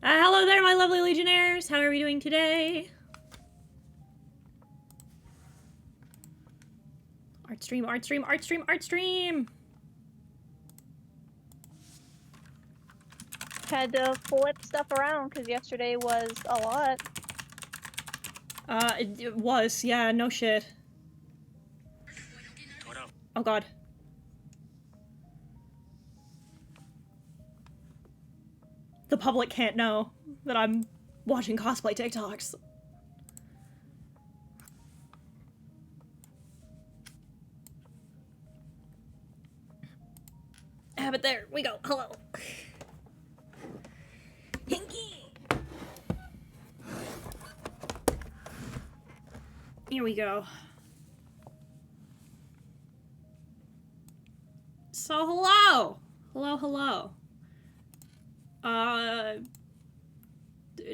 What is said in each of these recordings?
Hello there, my lovely Legionnaires! How are we doing today? Art stream, art stream, art stream, art stream! Had to flip stuff around because yesterday was a lot. It was, yeah, no shit. Oh god. The public can't know that I'm watching cosplay TikToks. But there we go. Hello. Here we go. So hello! Hello, hello.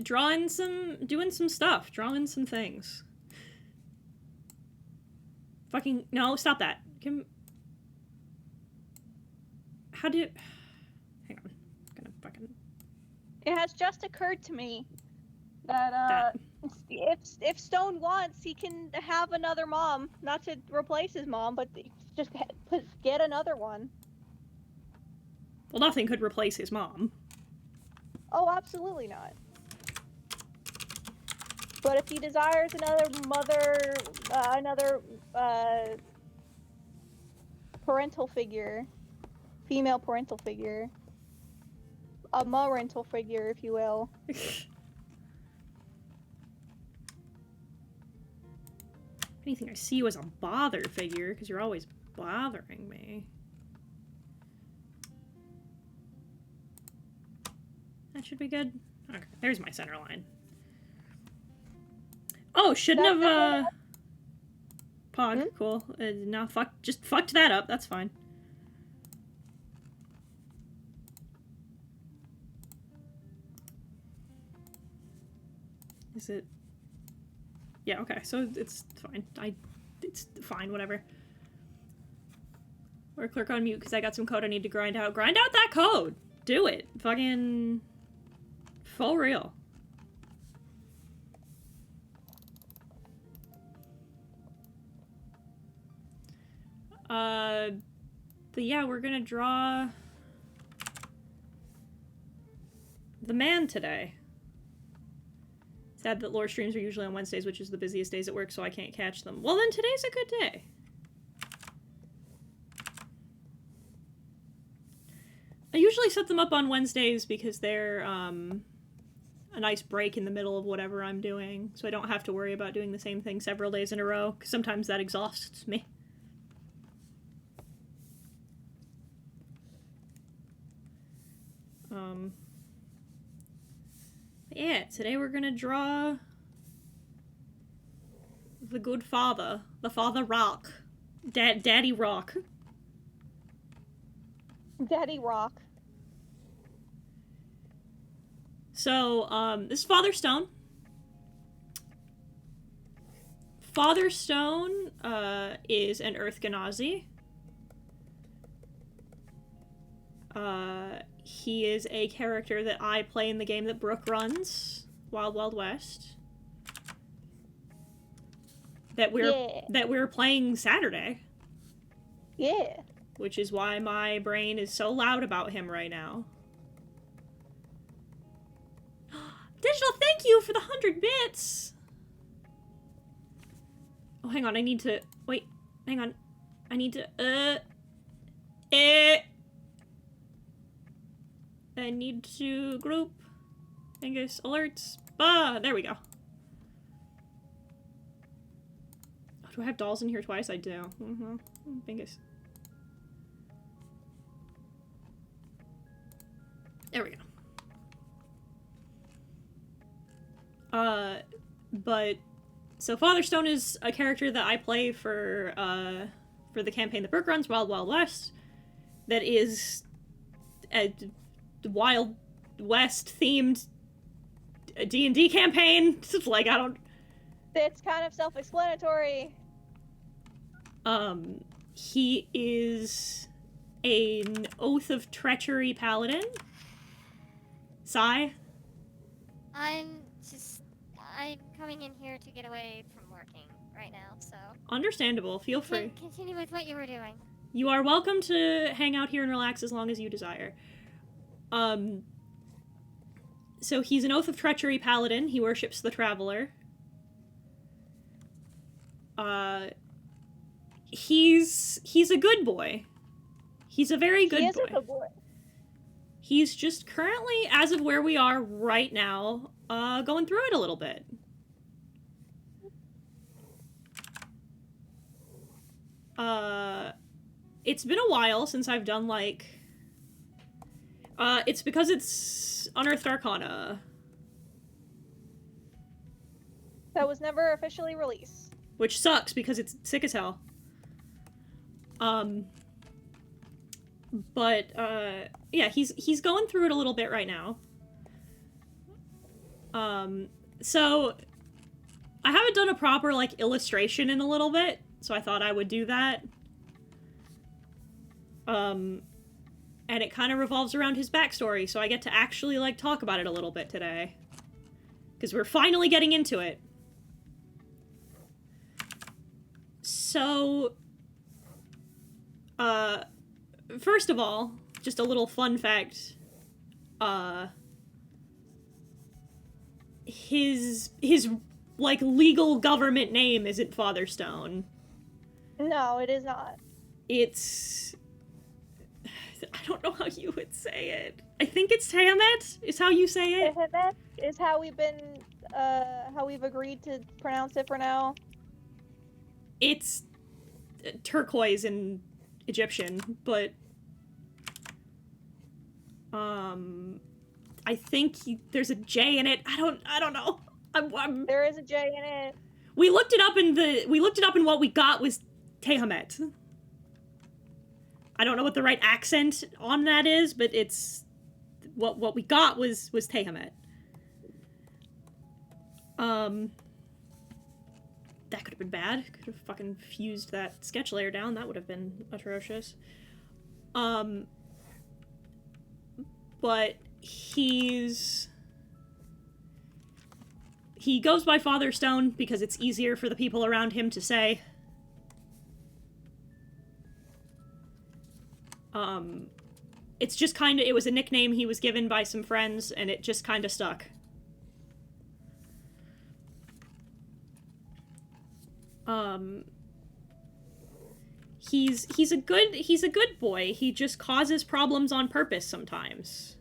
Doing some stuff. Drawing some things. Fucking, no, stop that. How do you... Hang on. I'm gonna fucking... It has just occurred to me that, if Stone wants, he can have another mom. Not to replace his mom, but just get another one. Well, nothing could replace his mom. Oh, absolutely not. But if he desires another mother, parental figure, female parental figure, a ma-rental figure, if you will. Anything I see you as a bother figure, because you're always bothering me. That should be good. Okay, there's my center line. Oh, shouldn't have, Pog, cool. No, just fucked that up, that's fine. Is it... Yeah, okay, so it's fine. It's fine, whatever. Or click on mute, because I got some code I need to grind out. Grind out that code! Do it! Fucking... For real. But yeah, we're gonna draw... the man today. Sad that lore streams are usually on Wednesdays, which is the busiest days at work, so I can't catch them. Well, then today's a good day. I usually set them up on Wednesdays because they're, a nice break in the middle of whatever I'm doing, so I don't have to worry about doing the same thing several days in a row, because sometimes that exhausts me. Yeah, today we're gonna draw the good father. The father Rock. Daddy Rock. Daddy Rock. So, this is Father Stone. Father Stone, is an Earth Genasi. He is a character that I play in the game that Brooke runs, Wild Wild West. That we're playing Saturday. Yeah. Which is why my brain is so loud about him right now. Digital, thank you for the 100 bits! Oh, hang on, I need to... Wait, hang on. I need to... I need to group. Dingus, alerts. There we go. Oh, do I have dolls in here twice? I do. Dingus. There we go. But... So Father Stone is a character that I play for the campaign that Brooke runs, Wild Wild West, that is a Wild West themed D&D campaign. Like, I don't... It's kind of self-explanatory. He is an Oath of Treachery paladin. Sigh. I'm coming in here to get away from working right now, so. Understandable. Feel free. Continue with what you were doing. You are welcome to hang out here and relax as long as you desire. So he's an Oath of Treachery paladin. He worships the Traveler. He's a good boy. He's a very good boy. He is a good boy. He's just currently, as of where we are right now, going through it a little bit. It's been a while since I've done, like... it's because it's Unearthed Arcana. That was never officially released. Which sucks, because it's sick as hell. But, yeah, he's going through it a little bit right now. So, I haven't done a proper, like, illustration in a little bit, so I thought I would do that. And it kind of revolves around his backstory, so I get to actually, like, talk about it a little bit today. Because we're finally getting into it. So, first of all, just a little fun fact, his, like, legal government name isn't Father Stone. No, it is not. It's... I don't know how you would say it. I think it's Tiamat, is how you say it. Tiamat is how we've agreed to pronounce it for now. It's turquoise in Egyptian, but I think there's a J in it. I don't know. There is a J in it. We looked it up and what we got was Tehamet. I don't know what the right accent on that is, but it's what we got was Tehamet. That could have been bad. Could have fucking fused that sketch layer down. That would have been atrocious. But he goes by Father Stone because it's easier for the people around him to say. It's just kind of, it was a nickname he was given by some friends, and it just kind of stuck. He's a good boy. He just causes problems on purpose sometimes.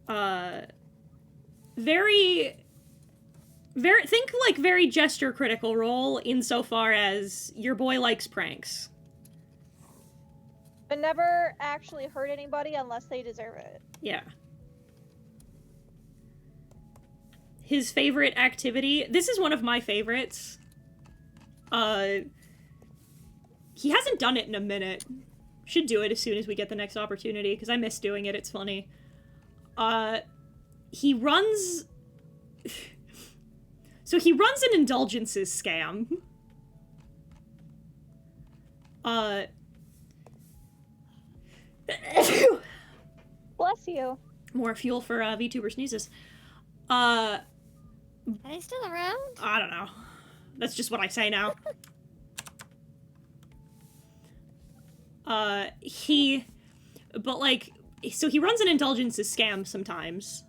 Think like very gesture critical role insofar as your boy likes pranks. But never actually hurt anybody unless they deserve it. Yeah. His favorite activity... This is one of my favorites. He hasn't done it in a minute. Should do it as soon as we get the next opportunity, because I miss doing it, it's funny. He runs... So he runs an indulgences scam. Bless you. More fuel for VTuber sneezes. Are they still around? I don't know. That's just what I say now. But like, so he runs an indulgences scam sometimes,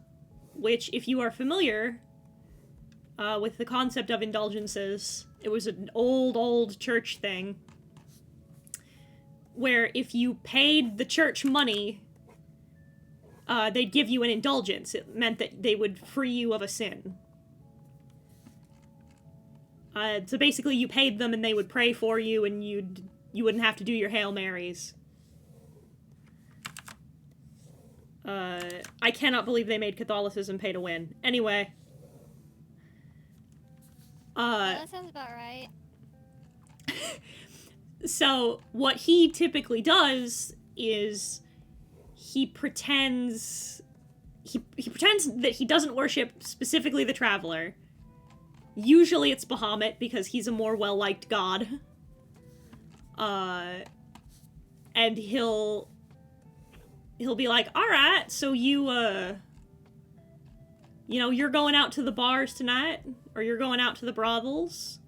which, if you are familiar with the concept of indulgences, it was an old church thing, where if you paid the church money, they'd give you an indulgence. It meant that they would free you of a sin. So basically you paid them and they would pray for you, and you wouldn't have to do your Hail Marys. I cannot believe they made Catholicism pay to win. Anyway. That sounds about right. So, what he typically does is he pretends that he doesn't worship specifically the Traveler. Usually it's Bahamut, because he's a more well-liked god. And he'll be like, alright, so you you know, you're going out to the bars tonight, or you're going out to the brothels,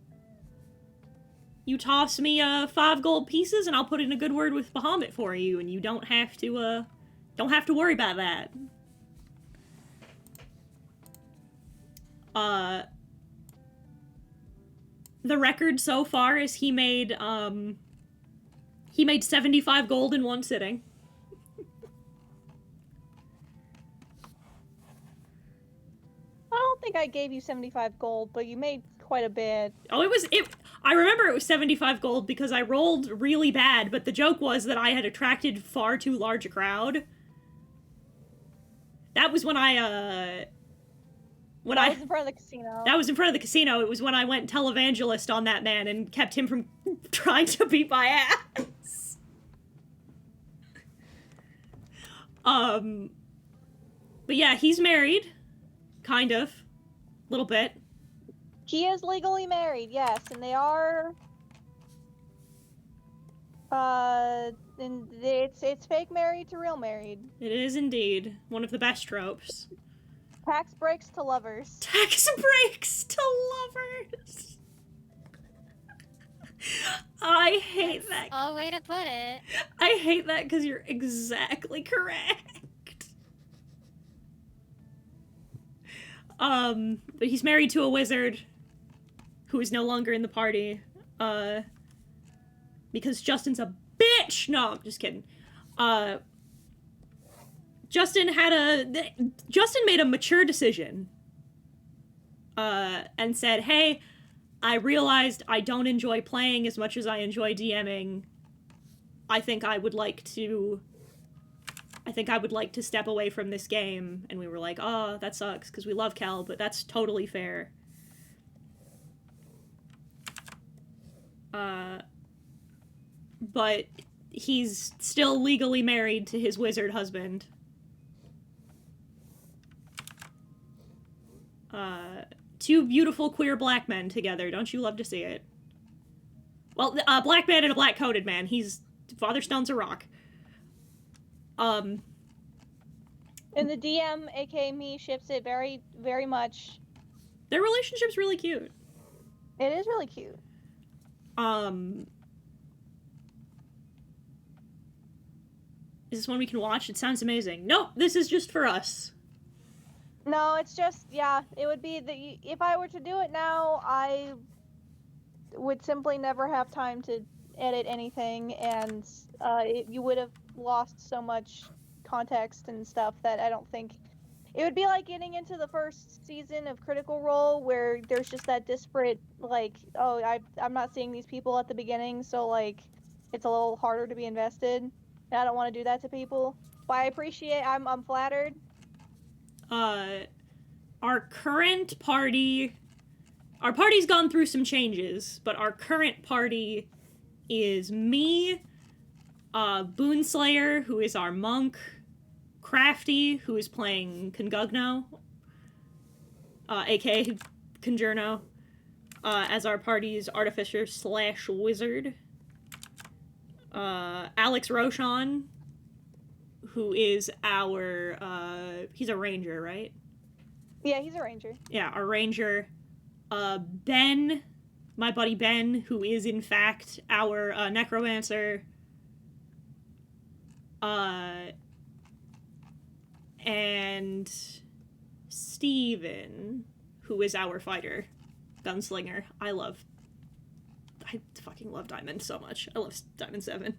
you toss me 5 gold pieces and I'll put in a good word with Bahamut for you, and you don't have to worry about that. The record so far is he made 75 gold in one sitting. I don't think I gave you 75 gold, but you made quite a bit. Oh, I remember it was 75 gold because I rolled really bad, but the joke was that I had attracted far too large a crowd. That was when I That was in front of the casino. That was in front of the casino. It was when I went televangelist on that man and kept him from trying to beat my ass. But yeah, he's married. Kind of. Little bit. He is legally married, yes, and they are... and it's fake married to real married. It is indeed one of the best tropes. Tax breaks to lovers. Tax breaks to lovers. I hate that. All way to put it. I hate that because you're exactly correct. But he's married to a wizard who is no longer in the party. Because Justin's a bitch. No, I'm just kidding. Justin made a mature decision. And said, hey, I realized I don't enjoy playing as much as I enjoy DMing. I think I would like to step away from this game. And we were like, oh, that sucks, because we love Kel, but that's totally fair. But he's still legally married to his wizard husband. Two beautiful queer black men together. Don't you love to see it? Well, a black man and a black-coated man. Father Stone's a rock. And the DM, aka me, ships it very, very much. Their relationship's really cute. It is really cute. Is this one we can watch? It sounds amazing. Nope, this is just for us. No, it's just, yeah, it would be if I were to do it now, I would simply never have time to edit anything, and you would have lost so much context and stuff that I don't think... It would be like getting into the first season of Critical Role where there's just that disparate, like, oh, I'm not seeing these people at the beginning, so, like, it's a little harder to be invested, and I don't want to do that to people. But I appreciate, I'm flattered. Our current party... Our party's gone through some changes, but our current party is me, Boonslayer, who is our monk, Crafty, who is playing Congugno, aka Conjurno, as our party's artificer / wizard, Alex Roshan, who is our, he's a ranger, right? Yeah, he's a ranger. Yeah, our ranger. Ben, my buddy Ben, who is in fact our necromancer. And Steven, who is our fighter, gunslinger. I fucking love Diamond so much. I love Diamond 7.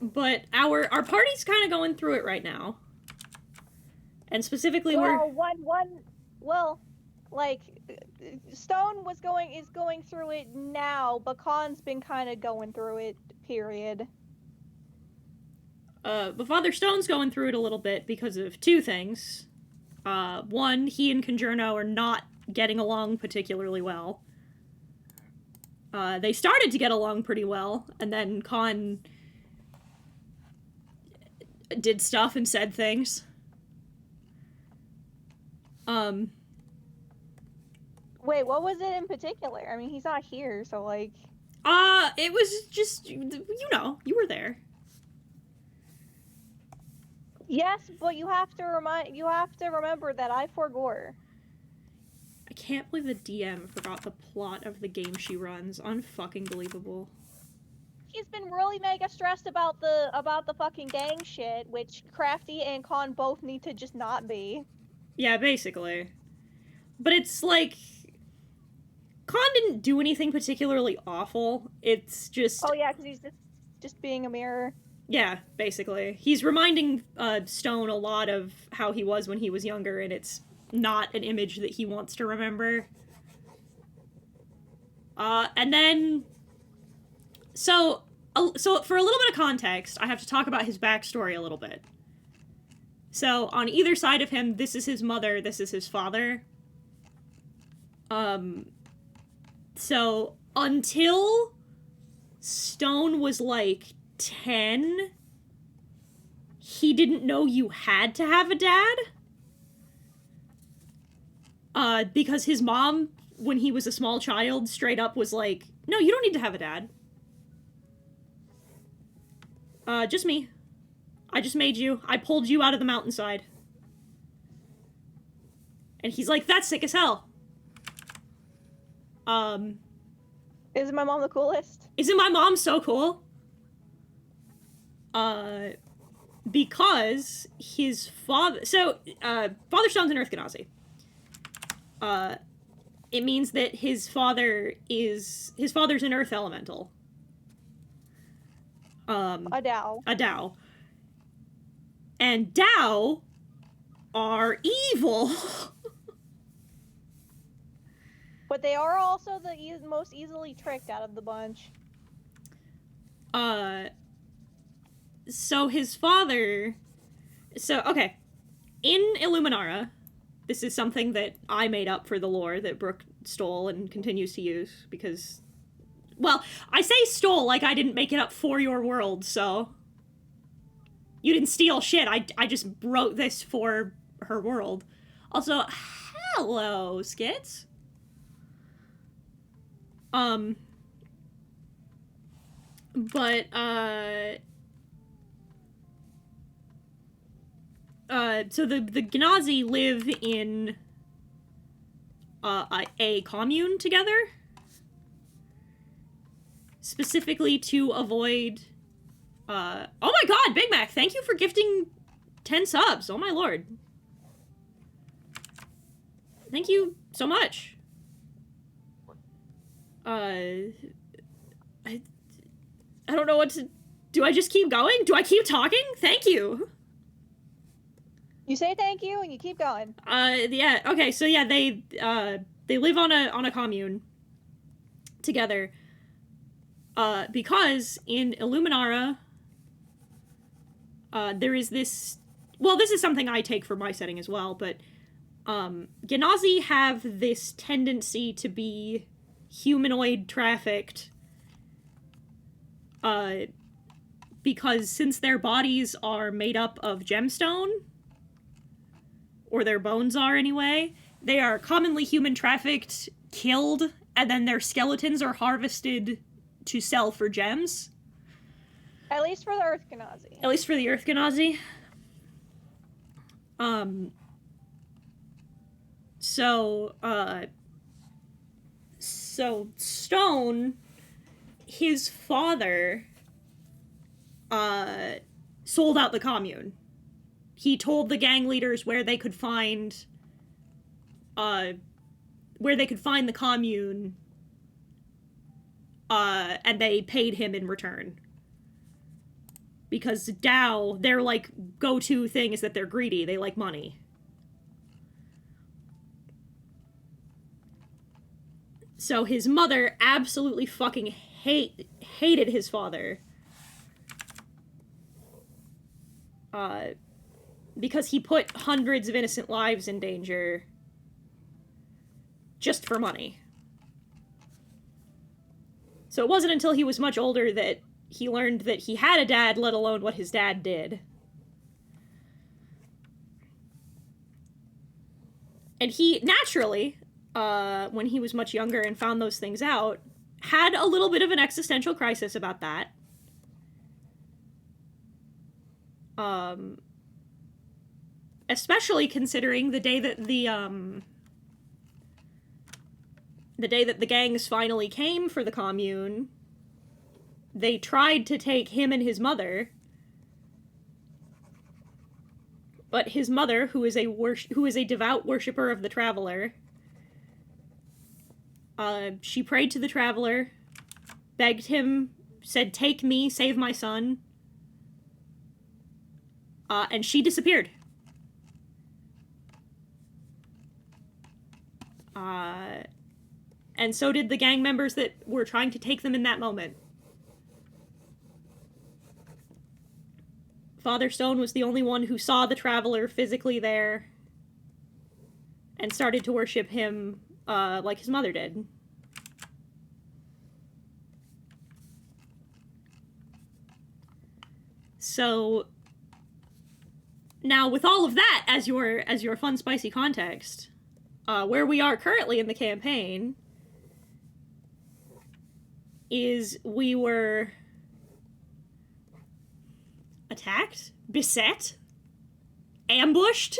But our party's kind of going through it right now. And specifically Stone is going through it now, but Khan's been kind of going through it, period. But Father Stone's going through it a little bit because of two things. One, he and Conjurno are not getting along particularly well. They started to get along pretty well, and then Khan did stuff and said things. Wait, what was it in particular? I mean, he's not here, so, like... It was just, you know, you were there. Yes, but you have to remember that I forgore. I can't believe the DM forgot the plot of the game she runs. Unfucking believable. He's been really mega stressed about the fucking gang shit, which Crafty and Con both need to just not be. Yeah, basically. But it's like... Khan didn't do anything particularly awful. It's just... Oh yeah, because he's just being a mirror. Yeah, basically. He's reminding Stone a lot of how he was when he was younger, and it's not an image that he wants to remember. And then... So for a little bit of context, I have to talk about his backstory a little bit. So, on either side of him, this is his mother, this is his father. So, until Stone was, like, 10, he didn't know you had to have a dad. Because his mom, when he was a small child, straight up was like, no, you don't need to have a dad. Just me. I just made you. I pulled you out of the mountainside. And he's like, that's sick as hell. Isn't my mom the coolest? Isn't my mom so cool? Because his father... So, Father Stone's an Earth Genasi. It means that his father's an Earth Elemental. A Dow. A Dow. And Dow are evil. But they are also the most easily tricked out of the bunch. So his father... So, okay. In Illuminara, this is something that I made up for the lore that Brooke stole and continues to use, because... Well, I say stole like I didn't make it up for your world, so... You didn't steal shit, I just wrote this for her world. Also, hello, Skits. But, so the Gnazi live in, a commune together. Specifically to avoid, oh my god, Big Mac, thank you for gifting 10 subs, oh my lord. Thank you so much. I don't know what to... Do I just keep going? Do I keep talking? Thank you. You say thank you and you keep going. Yeah, okay, so yeah, they live on a commune together. Because in Illuminara, there is this... Well, this is something I take for my setting as well, but, Genasi have this tendency to be humanoid trafficked, because since their bodies are made up of gemstone, or their bones are anyway, they are commonly human trafficked, killed, and then their skeletons are harvested to sell for gems. At least for the Earth Genasi. At least for the Earth Genasi. So Stone, his father, sold out the commune. He told the gang leaders where they could find the commune, and they paid him in return. Because Dow, their, like, go-to thing is that they're greedy. They like money. So his mother absolutely fucking hated his father. Because he put hundreds of innocent lives in danger just for money. So it wasn't until he was much older that he learned that he had a dad, let alone what his dad did. And he, naturally, when he was much younger and found those things out, had a little bit of an existential crisis about that. especially considering the day that the gangs finally came for the commune, they tried to take him and his mother. But his mother, who is a devout worshipper of the Traveler, she prayed to the Traveler, begged him, said, "Take me, save my son," and she disappeared. And so did the gang members that were trying to take them in that moment. Father Stone was the only one who saw the Traveler physically there and started to worship him like his mother did. So now, with all of that as your fun, spicy context, where we are currently in the campaign is we were attacked, beset, ambushed.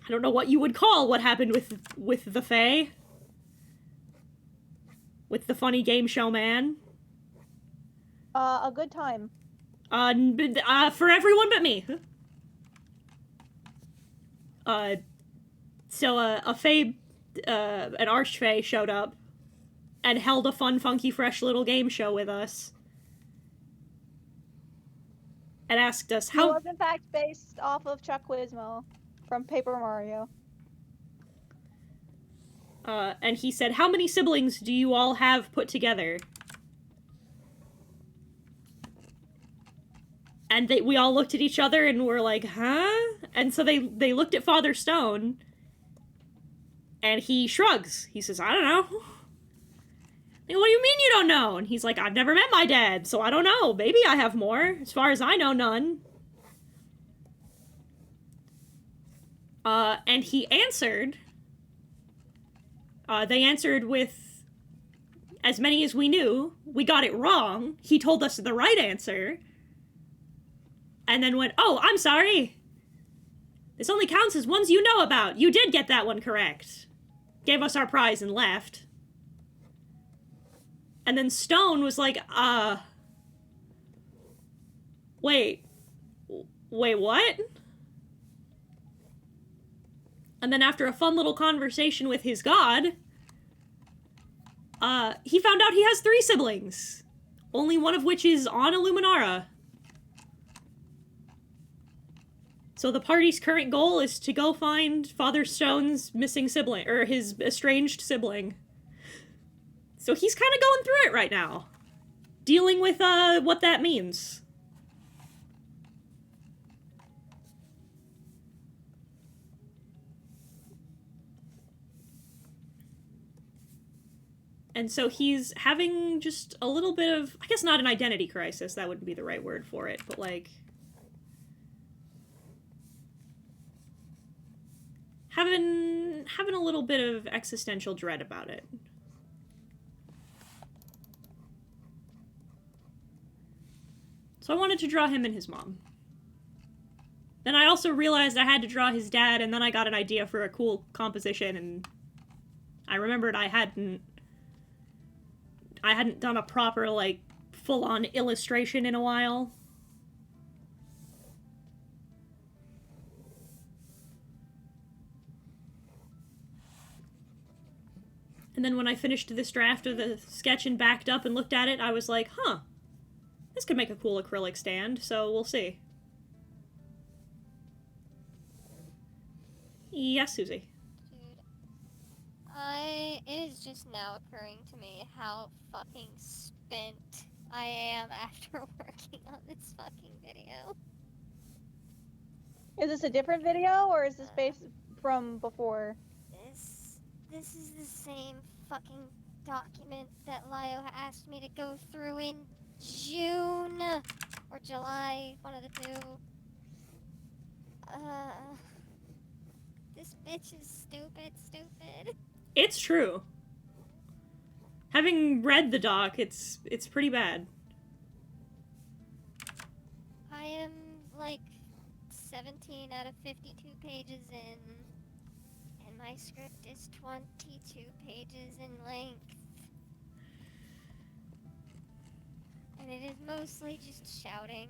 I don't know what you would call what happened with the Fae. With the funny game show man. A good time. For everyone but me. So a Fae, an Archfey showed up and held a fun, funky, fresh little game show with us. And asked us how... It was, in fact, based off of Chuck Wismo from Paper Mario. And he said, "How many siblings do you all have put together?" And we all looked at each other and were like, huh? And so they looked at Father Stone, and he shrugs. He says, "I don't know." Like, "What do you mean you don't know?" And he's like, "I've never met my dad, so I don't know. Maybe I have more. As far as I know, none." And he answered. They answered with, "As many as we knew. We got it wrong. He told us the right answer." And then went, "Oh, I'm sorry. This only counts as ones you know about. You did get that one correct." Gave us our prize and left. And then Stone was like, wait, what? And then after a fun little conversation with his god, he found out he has 3 siblings. Only one of which is on Illuminara. So the party's current goal is to go find Father Stone's missing sibling, or his estranged sibling. So he's kind of going through it right now. Dealing with, what that means. And so he's having just a little bit of, I guess not an identity crisis, that wouldn't be the right word for it, but like... having a little bit of existential dread about it. So I wanted to draw him and his mom. Then I also realized I had to draw his dad, and then I got an idea for a cool composition, and I remembered I hadn't done a proper, like, full-on illustration in a while. And then when I finished this draft of the sketch and backed up and looked at it, I was like, huh, this could make a cool acrylic stand, so we'll see. Yes, Susie. Dude, it is just now occurring to me how fucking spent I am after working on this fucking video. Is this a different video, or is this based from before? This is the same fucking document that Lio asked me to go through in June or July, one of the two. This bitch is stupid. It's true. Having read the doc, it's pretty bad. I am, like, 17 out of 52 pages in, and my script is 22 pages in length. And it is mostly just shouting.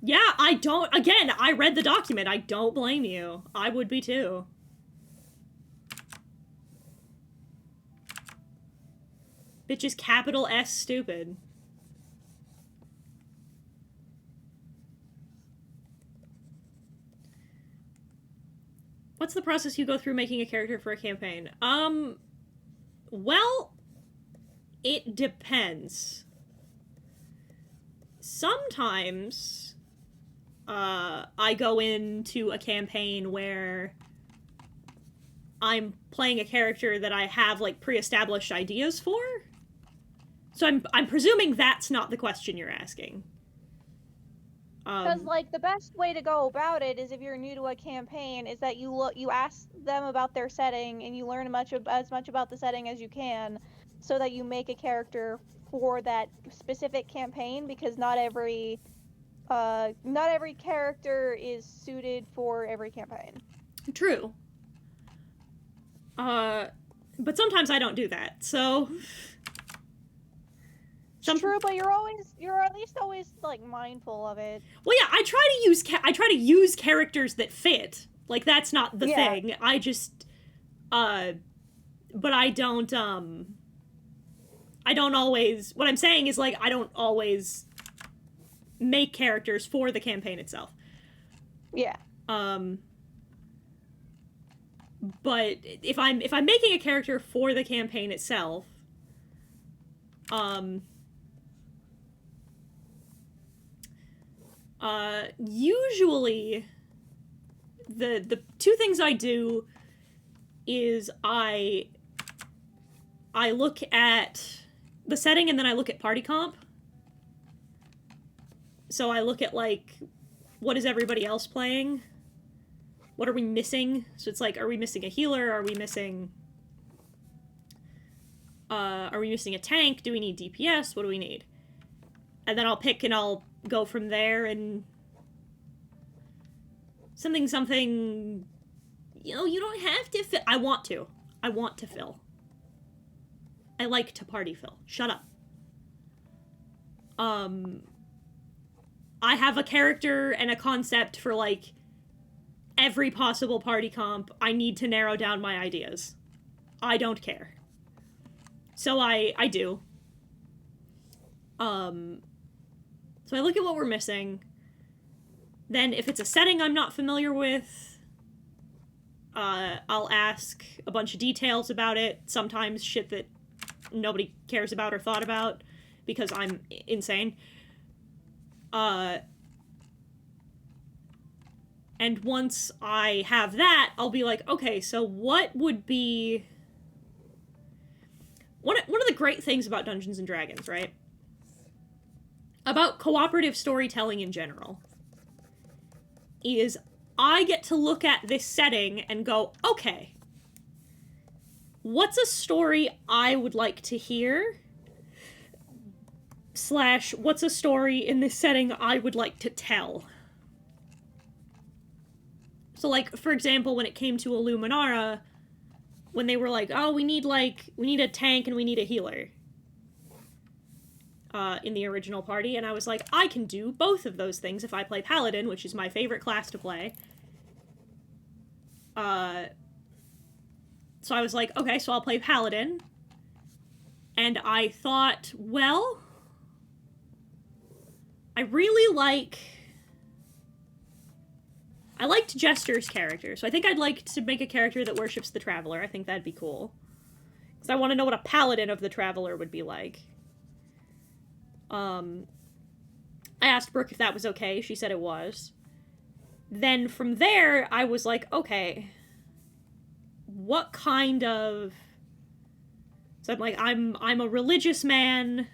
Yeah, I read the document. I don't blame you. I would be too. Bitch is capital S stupid. What's the process you go through making a character for a campaign? Well, it depends. Sometimes, I go into a campaign where I'm playing a character that I have, like, pre-established ideas for. So I'm presuming that's not the question you're asking. Because, like, the best way to go about it is if you're new to a campaign, is that you ask them about their setting and you learn as much about the setting as you can, so that you make a character for that specific campaign. Because not every character is suited for every campaign. True. But sometimes I don't do that, so. True, but you're at least always, like, mindful of it. Well, yeah, I try to use characters that fit. Like, that's not the thing. I just, but I don't always, what I'm saying is, like, I don't always make characters for the campaign itself. Yeah. But if I'm making a character for the campaign itself, usually the two things I do is I look at the setting and then I look at party comp. So I look at, like, what is everybody else playing? What are we missing? So it's like, are we missing a healer? Are we missing a tank? Do we need DPS? What do we need? And then I'll pick and I'll go from there, and something, you know, you don't have to fill. I want to fill. I like to party fill. Shut up. I have a character and a concept for, like, every possible party comp. I need to narrow down my ideas. I don't care. So I do. So I look at what we're missing. Then if it's a setting I'm not familiar with, I'll ask a bunch of details about it. Sometimes shit that nobody cares about or thought about because I'm insane. And once I have that, I'll be like, okay, so what would be... One of the great things about Dungeons & Dragons, right? About cooperative storytelling in general, is I get to look at this setting and go, okay, what's a story I would like to hear? / what's a story in this setting I would like to tell? So, like, for example, when it came to Illuminara, when they were like, oh, we need a tank and we need a healer. In the original party, and I was like, I can do both of those things if I play Paladin, which is my favorite class to play. So I was like, okay, so I'll play Paladin. And I thought, well, I liked Jester's character, so I think I'd like to make a character that worships the Traveler. I think that'd be cool. Because I want to know what a Paladin of the Traveler would be like. I asked Brooke if that was okay. She said it was. Then from there, I was like, okay, what kind of... So I'm like, I'm a religious man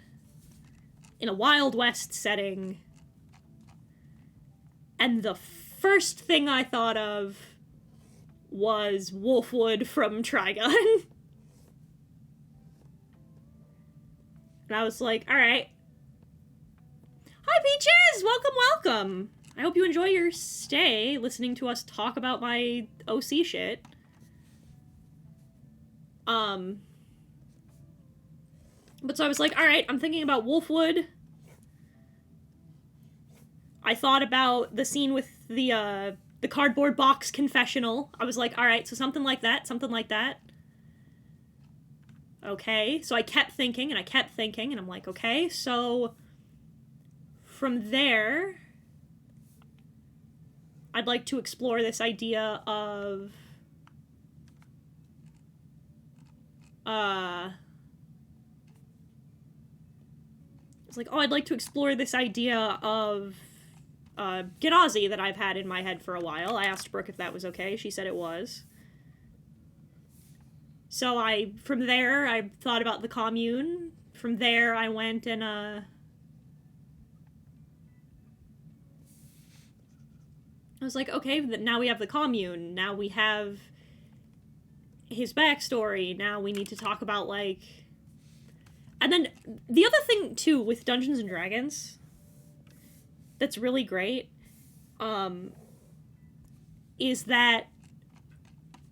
in a Wild West setting. And the first thing I thought of was Wolfwood from Trigun. And I was like, alright. Hi, Peaches! Welcome, welcome! I hope you enjoy your stay listening to us talk about my OC shit. But so I was like, alright, I'm thinking about Wolfwood. I thought about the scene with the cardboard box confessional. I was like, alright, so something like that, something like that. Okay, so I kept thinking, and I'm like, okay, so from there, I'd like to explore this idea of, it's like, oh, I'd like to explore this idea of, Genasi that I've had in my head for a while. I asked Brooke if that was okay. She said it was. So from there, I thought about the commune. From there, I went and, I was like, okay, now we have the commune. Now we have his backstory. Now we need to talk about, like... And then, the other thing, too, with Dungeons & Dragons that's really great, is that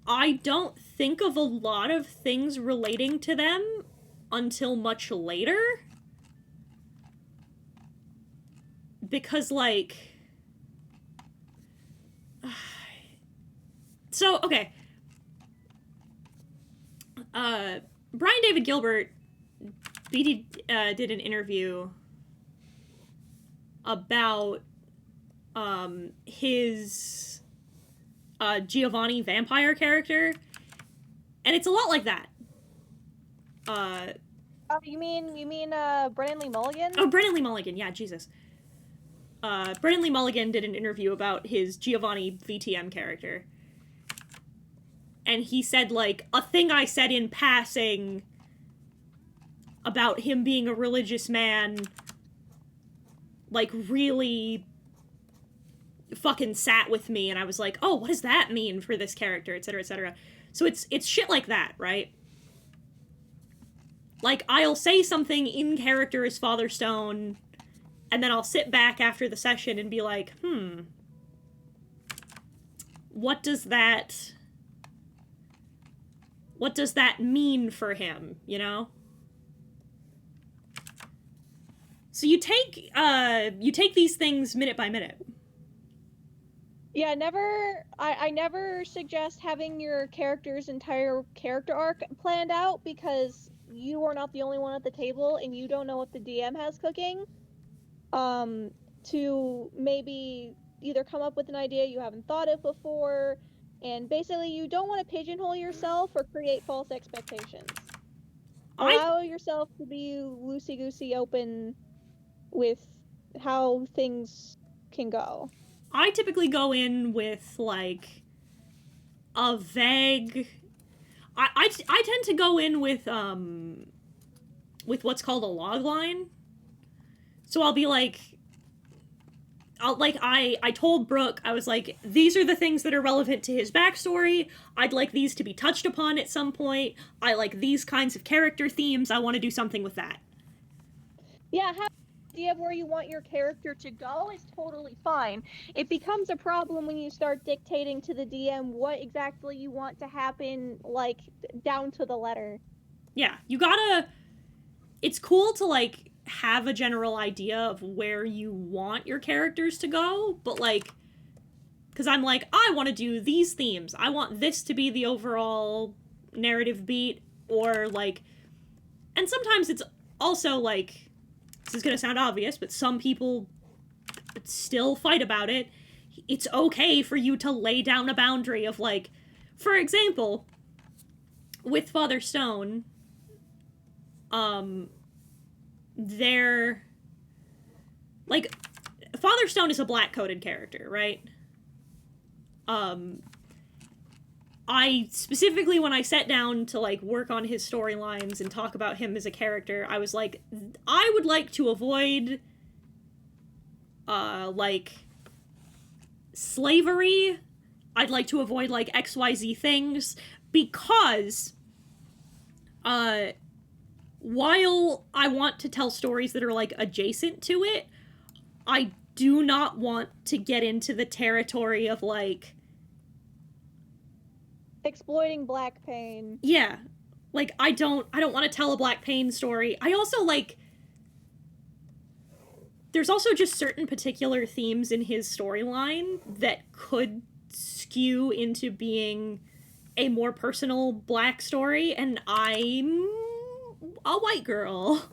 I don't think of a lot of things relating to them until much later. Because, like... So, okay. Brian David Gilbert did an interview about his Giovanni vampire character, and it's a lot like that. You mean Brennan Lee Mulligan? Oh, Brennan Lee Mulligan, yeah, Jesus. Brennan Lee Mulligan did an interview about his Giovanni VTM character. And he said, like, a thing I said in passing about him being a religious man, like, really fucking sat with me, and I was like, oh, what does that mean for this character, etc., etc. So it's shit like that, right? Like, I'll say something in character as Father Stone, and then I'll sit back after the session and be like, what does that mean for him, you know? So you take these things minute by minute. Yeah, I never suggest having your character's entire character arc planned out, because you are not the only one at the table and you don't know what the DM has cooking. To maybe either come up with an idea you haven't thought of before, and basically you don't want to pigeonhole yourself or create false expectations. Allow yourself to be loosey-goosey open with how things can go. I typically go in with, like, a vague... I tend to go in with what's called a log line. So I'll be like... I told Brooke, I was like, these are the things that are relevant to his backstory. I'd like these to be touched upon at some point. I like these kinds of character themes. I want to do something with that. Yeah, have an idea of where you want your character to go is totally fine. It becomes a problem when you start dictating to the DM what exactly you want to happen, like, down to the letter. Yeah, you gotta... It's cool to, like, have a general idea of where you want your characters to go, but, like, because I'm like, I want to do these themes. I want this to be the overall narrative beat, or, like... And sometimes it's also, like... This is gonna sound obvious, but some people still fight about it. It's okay for you to lay down a boundary of, like... For example, with Father Stone, they're... Like, Father Stone is a black-coded character, right? I specifically, when I sat down to, like, work on his storylines and talk about him as a character, I was like, I would like to avoid, like, slavery. I'd like to avoid, like, XYZ things, because, while I want to tell stories that are, like, adjacent to it, I do not want to get into the territory of, like... exploiting black pain. Yeah. Like, I don't want to tell a black pain story. I also, like... There's also just certain particular themes in his storyline that could skew into being a more personal black story, and I'm a white girl.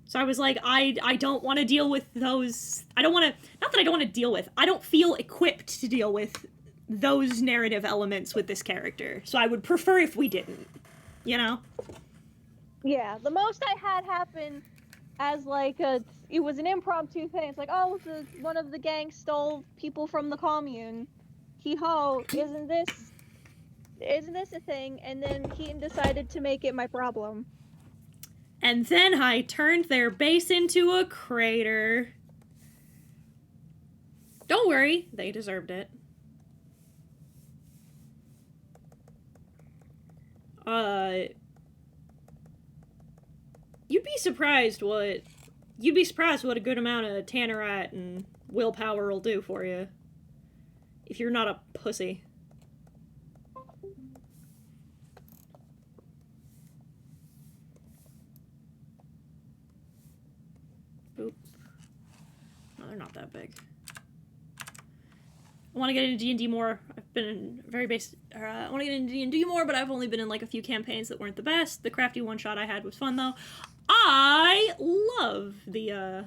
So I was like, I don't want to deal with those... I don't want to... Not that I don't want to deal with. I don't feel equipped to deal with those narrative elements with this character. So I would prefer if we didn't. You know? Yeah, the most I had happen as, like, it was an impromptu thing. It's like, oh, one of the gangs stole people from the commune. Hee-ho, isn't this a thing? And then Keaton decided to make it my problem. And then I turned their base into a crater. Don't worry, they deserved it. You'd be surprised what a good amount of tannerite and willpower will do for you. If you're not a pussy. Boop. No, they're not that big. I want to get into D&D more. I've been very I want to get into D&D more, but I've only been in like a few campaigns that weren't the best. The crafty one shot I had was fun though. I love the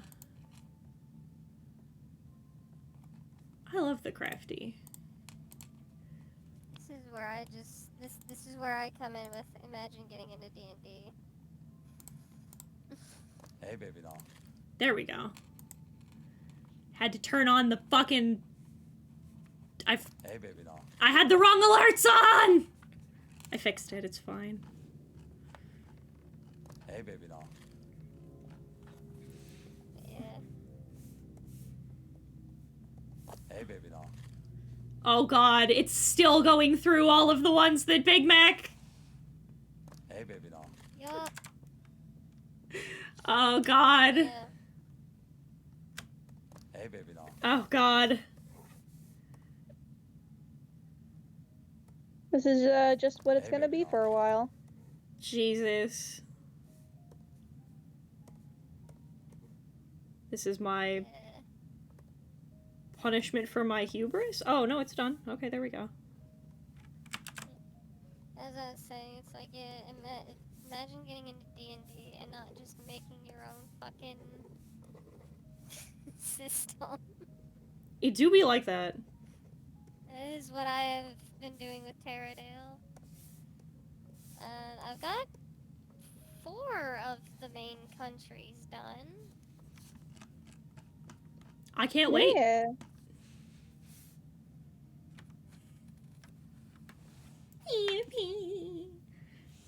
crafty. This is where I this is where I come in with imagine getting into D&D. Hey, baby doll. There we go. Had to turn on the fucking... Hey, baby doll. I had the wrong alerts on! I fixed it, it's fine. Hey, baby doll. Yeah. Hey, baby doll. Oh god, it's still going through all of the ones that Big Mac... Hey, baby doll. Yup. Oh god. Yeah. Hey, baby doll. Oh god. This is just what it's Hey, gonna baby be for a while. Jesus. This is my Yeah. punishment for my hubris? Oh, no, it's done. Okay, there we go. As I was saying, it's like, yeah, imagine getting into D&D and not just making your own fucking system. It do be like that. That is what I have been doing with Terradale. And I've got 4 of the main countries done. I can't wait. Yeah.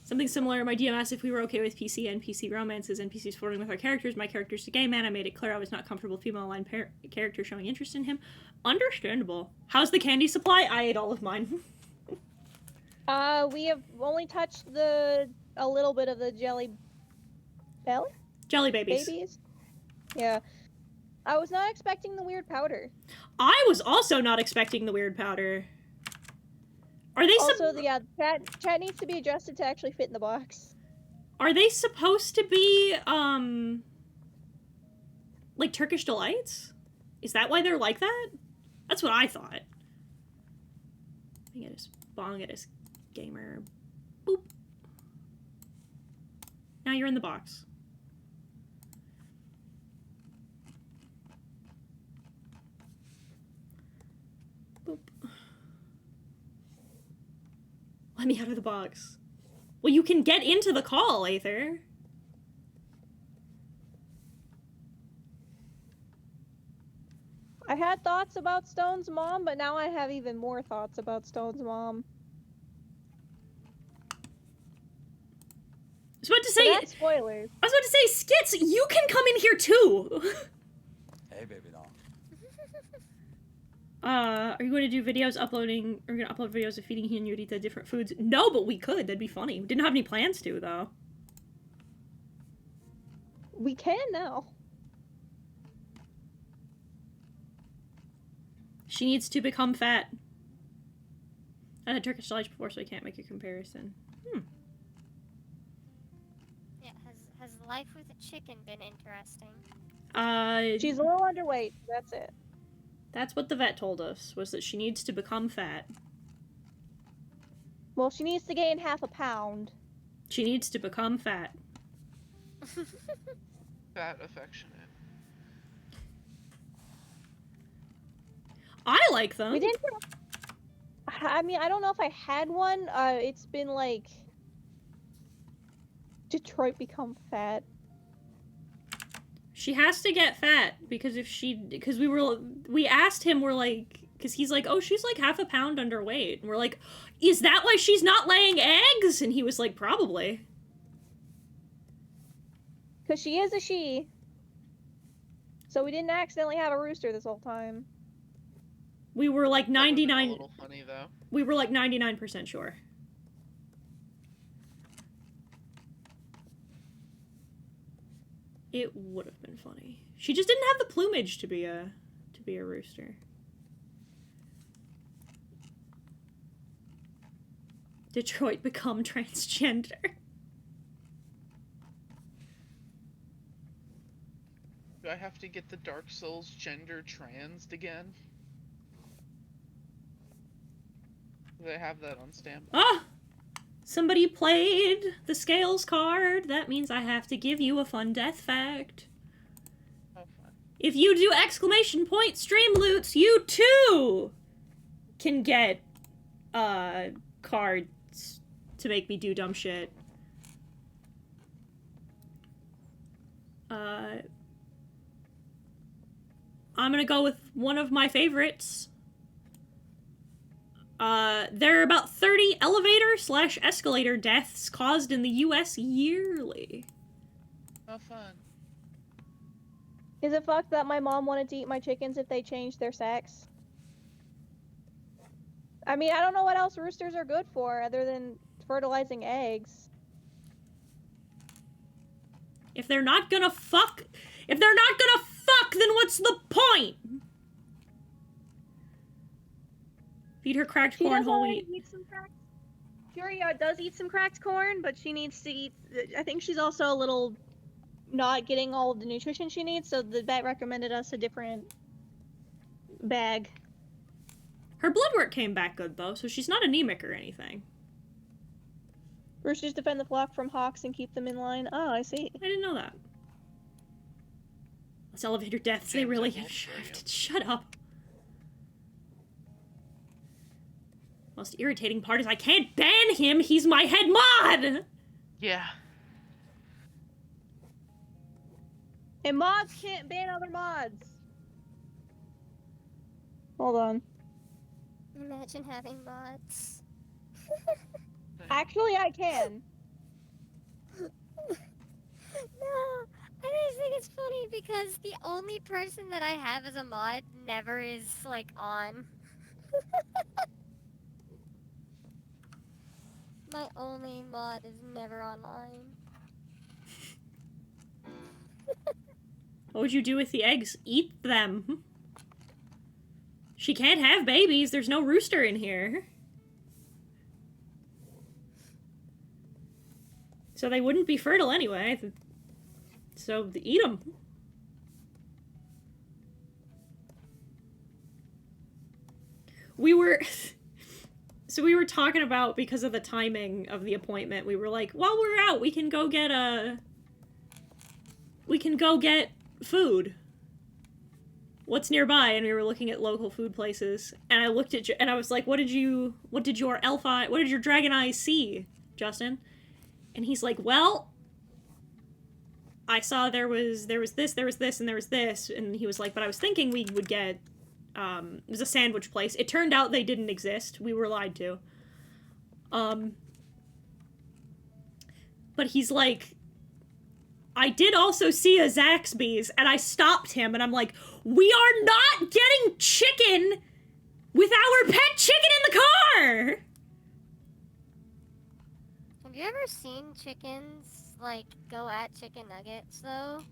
Something similar, my DM asked if we were okay with PC and PC romances and PCs flirting with our characters. My character's a gay man. I made it clear I was not comfortable with female-aligned character showing interest in him. Understandable. How's the candy supply? I ate all of mine. We have only touched a little bit of the jelly belly? Jelly babies. Babies? Yeah. I was not expecting the weird powder. I was also not expecting the weird powder. Are they Also, yeah, chat needs to be adjusted to actually fit in the box. Are they supposed to be, like Turkish delights? Is that why they're like that? That's what I thought. Let me get his bong at his gamer. Boop. Now you're in the box. Boop. Let me out of the box. Well, you can get into the call, Aether. I had thoughts about Stone's mom, but now I have even more thoughts about Stone's mom. I was about to say... That's spoilers. I was about to say, Skits, you can come in here too! Hey, baby doll. Are you going to do videos uploading... Are you going to upload videos of feeding Hinurita different foods? No, but we could. That'd be funny. We didn't have any plans to, though. We can now. She needs to become fat. I had Turkish delight before, so I can't make a comparison. Yeah, has life with a chicken been interesting? She's a little underweight. That's it. That's what the vet told us, was that she needs to become fat. Well, she needs to gain half a pound. She needs to become fat. Fat affectionate. I like them. We didn't. I mean, I don't know if I had one. It's been like Detroit become fat. She has to get fat because because we asked him, we're like, because he's like, oh, she's like half a pound underweight, and we're like, is that why she's not laying eggs? And he was like, probably. Because she is a she. So we didn't accidentally have a rooster this whole time. We were like That would've been 99. A little funny though. We were like 99% sure. It would have been funny. She just didn't have the plumage to be a rooster. Detroit become transgender. Do I have to get the Dark Souls gender transed again? Do they have that on standby? Ah! Somebody played the scales card. That means I have to give you a fun death fact. Oh, fun. If you do exclamation point stream loots, you too can get cards to make me do dumb shit. I'm gonna go with one of my favorites. There are about 30 elevator/escalator deaths caused in the US yearly. Oh, fun. Is it fucked that my mom wanted to eat my chickens if they changed their sex? I mean, I don't know what else roosters are good for other than fertilizing eggs. If they're not gonna fuck, then what's the point? Feed her cracked She corn does whole already wheat. eat some cracked. Fury does eat some cracked corn, but she needs to eat. I think she's also a little not getting all of the nutrition she needs, so the vet recommended us a different bag. Her blood work came back good though, so she's not anemic or anything. Roosters defend the flock from hawks and keep them in line. Oh, I see. I didn't know that. Those elevator deaths, they James, really I won't show you. shut up. Most irritating part is I can't ban him, he's my head mod! Yeah. And mods can't ban other mods. Hold on. Imagine having mods. Actually, I can. No, I just think it's funny because the only person that I have as a mod never is, like, on. My only mod is never online. What would you do with the eggs? Eat them. She can't have babies, there's no rooster in here. So they wouldn't be fertile anyway. So eat them. We were talking about, because of the timing of the appointment, we were like, while we're out, we can go get food. What's nearby? And we were looking at local food places, and I looked at and I was like, what did your dragon eyes see, Justin? And he's like, well, I saw there was this, and there was this, and he was like, but I was thinking we would get, it was a sandwich place. It turned out they didn't exist. We were lied to. But he's like, I did also see a Zaxby's, and I stopped him, and I'm like, we are not getting chicken with our pet chicken in the car! Have you ever seen chickens, like, go at chicken nuggets, though?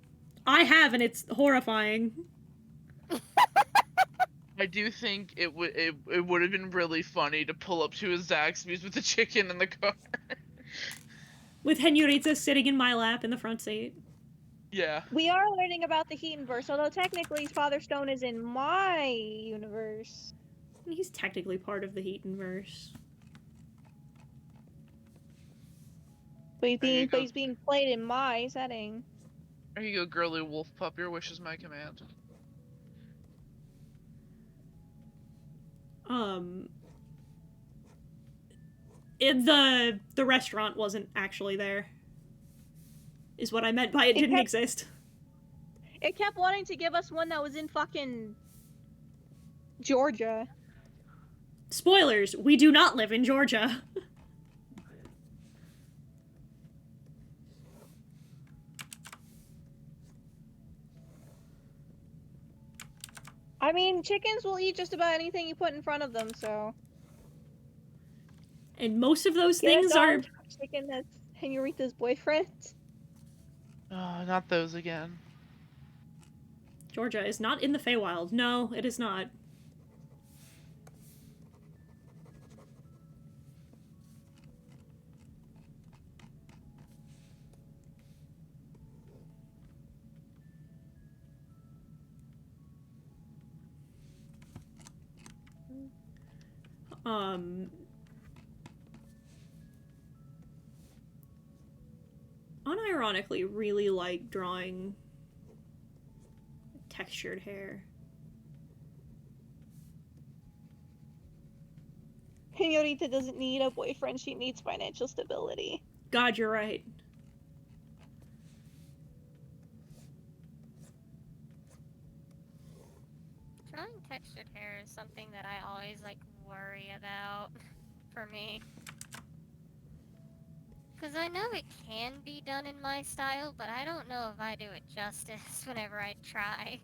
I have, and it's horrifying. I do think it would have been really funny to pull up to a Zaxby's with the chicken in the car. With Henurita sitting in my lap in the front seat. Yeah. We are learning about the Heatonverse, although technically Father Stone is in my universe. He's technically part of the Heatonverse. But There you go. he's being played in my setting. There you go, girly wolf pup. Your wish is my command. The restaurant wasn't actually there. Is what I meant by it didn't exist. It kept wanting to give us one that was in fucking Georgia. Spoilers, we do not live in Georgia. I mean, chickens will eat just about anything you put in front of them, so. And most of those Get a things are... dog chicken that's Henurita's boyfriend. Oh, not those again. Georgia is not in the Feywild. No, it is not. Unironically really like drawing textured hair. Henurita doesn't need a boyfriend, she needs financial stability. God, you're right. Drawing textured hair is something that I always, like, worry about for me. Because I know it can be done in my style, but I don't know if I do it justice whenever I try.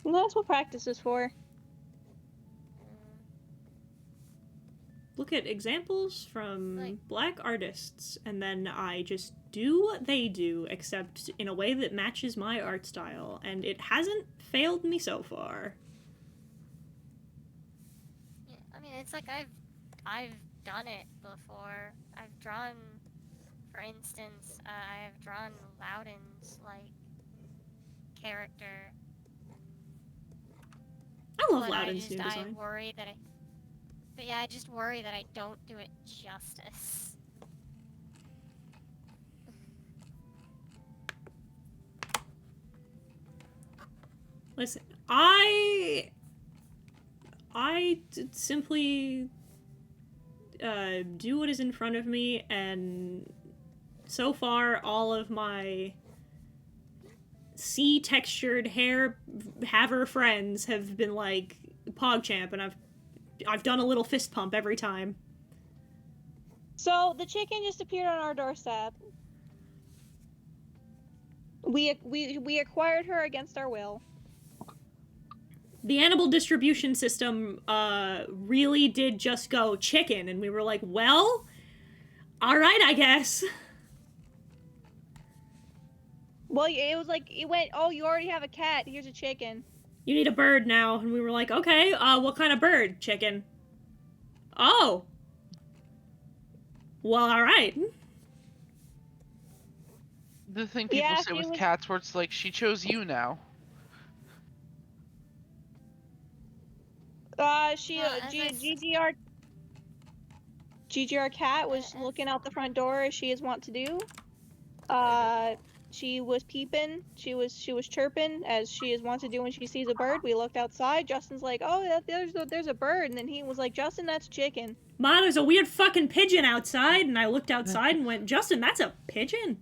And that's what practice is for. Look at examples from Like- black artists, and then I just do what they do, except in a way that matches my art style, and it hasn't failed me so far. Yeah, I mean, it's like I've done it before. I've drawn, for instance, I have drawn Loudon's, like, character. I love But Loudon's new I design. worry that but yeah, I just worry that I don't do it justice. Listen, simply do what is in front of me, and so far all of my sea textured hair haver friends have been like PogChamp, and I've done a little fist pump every time. So the chicken just appeared on our doorstep. We acquired her against our will. The animal distribution system really did just go chicken, and we were like, well, alright, I guess. Well, it was like, it went, oh, you already have a cat, here's a chicken. You need a bird now. And we were like, okay, what kind of bird? Chicken. Oh. Well, alright. The thing people say with cats where it's like, she chose you now. GGR cat was looking out the front door as she is wont to do. She was peeping, she was chirping as she is wont to do when she sees a bird. We looked outside. Justin's like, oh, there's a bird, and then he was like, Justin, that's chicken. Ma, there's a weird fucking pigeon outside, and I looked outside and went, Justin, that's a pigeon?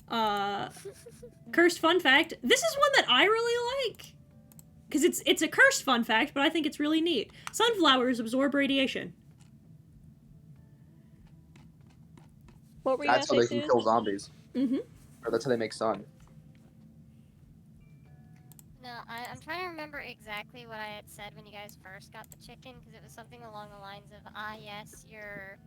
Cursed fun fact. This is one that I really like. Because it's a cursed fun fact, but I think it's really neat. Sunflowers absorb radiation. What were you That's how gonna they say, can kill zombies. Mm-hmm. Or that's how they make sun. No, I'm trying to remember exactly what I had said when you guys first got the chicken, because it was something along the lines of, yes, your,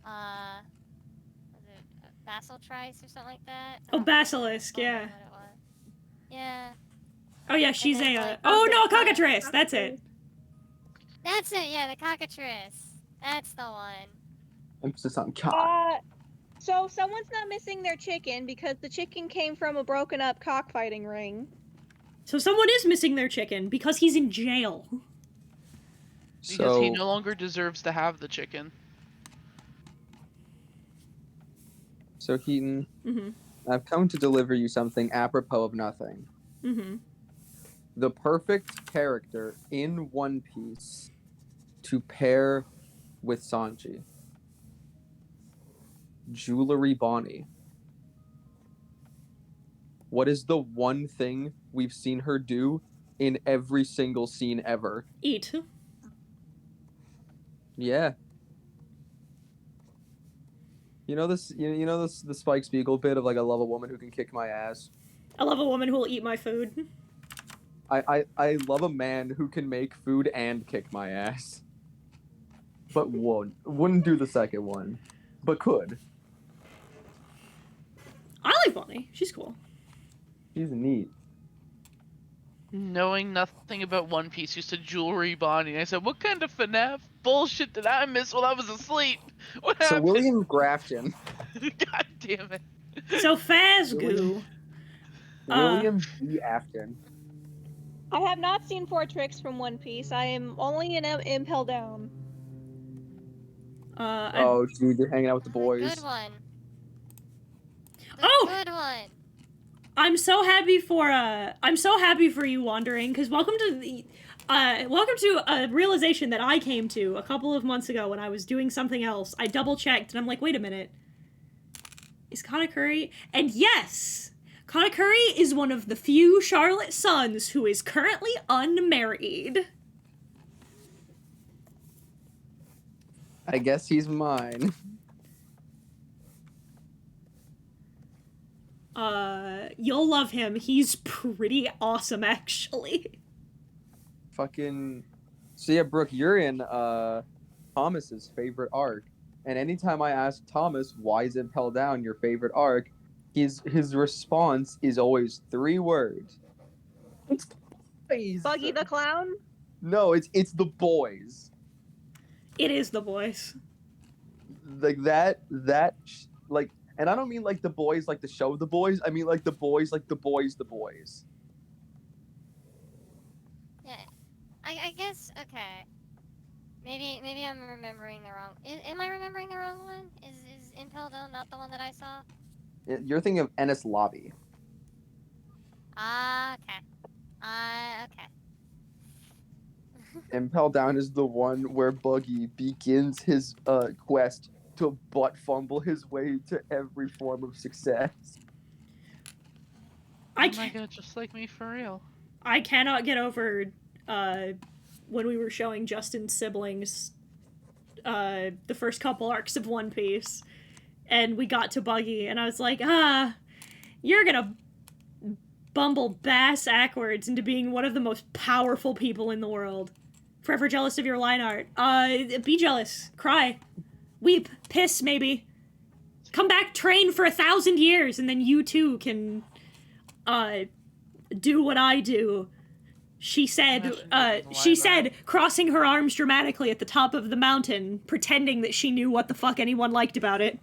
was it Basil Trice or something like that? Oh, Basilisk, I don't yeah. know what it was. Yeah. Oh yeah, she's then, a. like, Oh no, a Okay, cockatrice. That's it. That's it, yeah, the cockatrice. That's the one. Emphasis on cock. So someone's not missing their chicken because the chicken came from a broken up cockfighting ring. So someone is missing their chicken because he's in jail. Because he So, no longer deserves to have the chicken. so Heaton, Mm-hmm. I've come to deliver you something apropos of nothing. Mm-hmm. The perfect character in One Piece to pair with Sanji. Jewelry Bonnie. What is the one thing we've seen her do in every single scene ever? Eat. Yeah. You know this. You know this. The Spike Spiegel bit of like, I love a woman who can kick my ass. I love a woman who will eat my food. I love a man who can make food and kick my ass. But wouldn't do the second one, but could. I like Bonnie. She's cool. She's neat. Knowing nothing about One Piece, you said Jewelry Bonnie. I said, what kind of FNAF bullshit did I miss while I was asleep? What So happened? William Grafton. God damn it. So Fazgoo. William G. Afton. I have not seen Four Tricks from One Piece. I am only in Impel Down. Oh, dude, you're hanging out with the boys. Good one. The Oh! good one. I'm so happy for you, Wandering, because welcome to a realization that I came to a couple of months ago when I was doing something else. I double checked and I'm like, wait a minute. Is Kanakuri? And yes! Kanakuri is one of the few Charlotte sons who is currently unmarried. I guess he's mine. You'll love him. He's pretty awesome, actually. Fucking. So yeah, Brooke, you're in Thomas's favorite arc, and anytime I ask Thomas why is Impel Down your favorite arc, his response is always 3 words. It's the boys. Buggy the Clown? No, it's the boys. It is the boys. Like like, and I don't mean like the boys like the show The Boys. I mean like the boys, the boys. Yeah. I guess, okay. Maybe I'm remembering the wrong... Am I remembering the wrong one? Is Impel Down not the one that I saw? You're thinking of Ennis Lobby. Okay. Okay. Impel Down is the one where Buggy begins his quest to butt fumble his way to every form of success. Oh my god, just like me for real. I cannot get over when we were showing Justin's siblings the first couple arcs of One Piece, and we got to Buggy, and I was like, you're gonna bumble bass backwards into being one of the most powerful people in the world. Forever jealous of your line art. Be jealous. Cry. Weep. Piss, maybe. Come back, train for 1,000 years, and then you too can do what I do. She said, crossing her arms dramatically at the top of the mountain, pretending that she knew what the fuck anyone liked about it.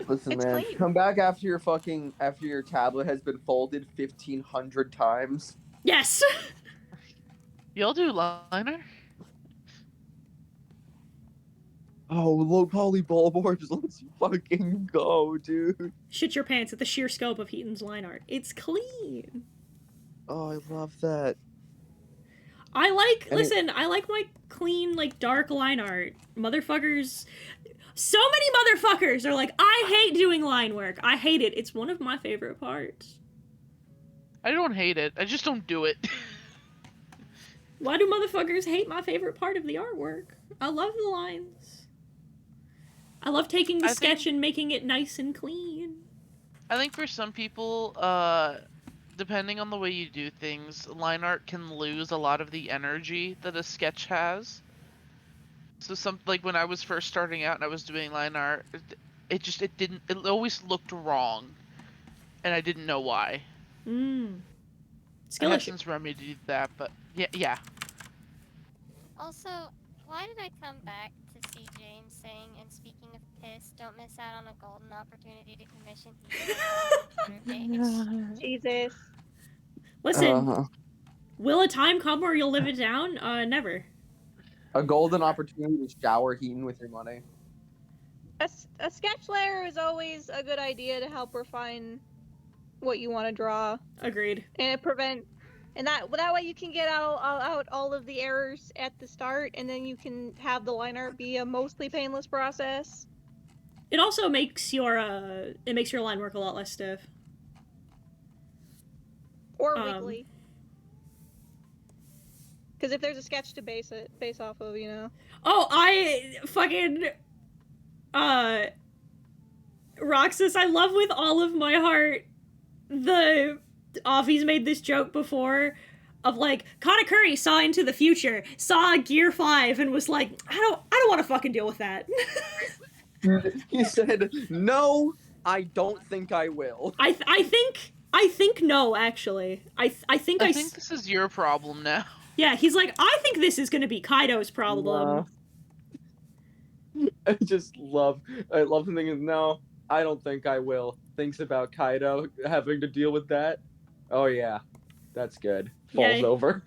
Listen, It's man, clean. come back after your tablet has been folded 1,500 times. Yes! Y'all do liner? Oh, low poly ball boards, let's fucking go, dude. Shit your pants at the sheer scope of Heaton's line art. It's clean. Oh, I love that. I like And my clean, dark line art. Motherfuckers. So many motherfuckers are like, I hate doing line work. I hate it. It's one of my favorite parts. I don't hate it. I just don't do it. Why do motherfuckers hate my favorite part of the artwork? I love the lines. I love taking the sketch and making it nice and clean. I think for some people, depending on the way you do things, line art can lose a lot of the energy that a sketch has. So when I was first starting out and I was doing line art, it always looked wrong. And I didn't know why. Skill I have issue. since remedied that, but yeah. Also, why did I come back to see James saying, and speaking of piss, don't miss out on a golden opportunity to commission heat on Twitter page. Jesus. Listen, will a time come where you'll live it down? Never. A golden opportunity to shower Heaton with your money. A sketch layer is always a good idea to help refine what you want to draw, Agreed. and that way you can get out all of the errors at the start, and then you can have the line art be a mostly painless process. It also makes your line work a lot less stiff. Or wiggly. Because if there's a sketch to base off of, you know. Oh, I fucking Roxas, I love with all of my heart the Offie's made this joke before of like Katakuri saw into the future, saw Gear 5 and was like, I don't want to fucking deal with that. He said, "No, I don't think I will." I think no, actually. I think I think this is your problem now. Yeah, he's like, I think this is gonna be Kaido's problem. I love him thinking, no, I don't think I will. Thinks about Kaido having to deal with that. Oh yeah, that's good. Falls over.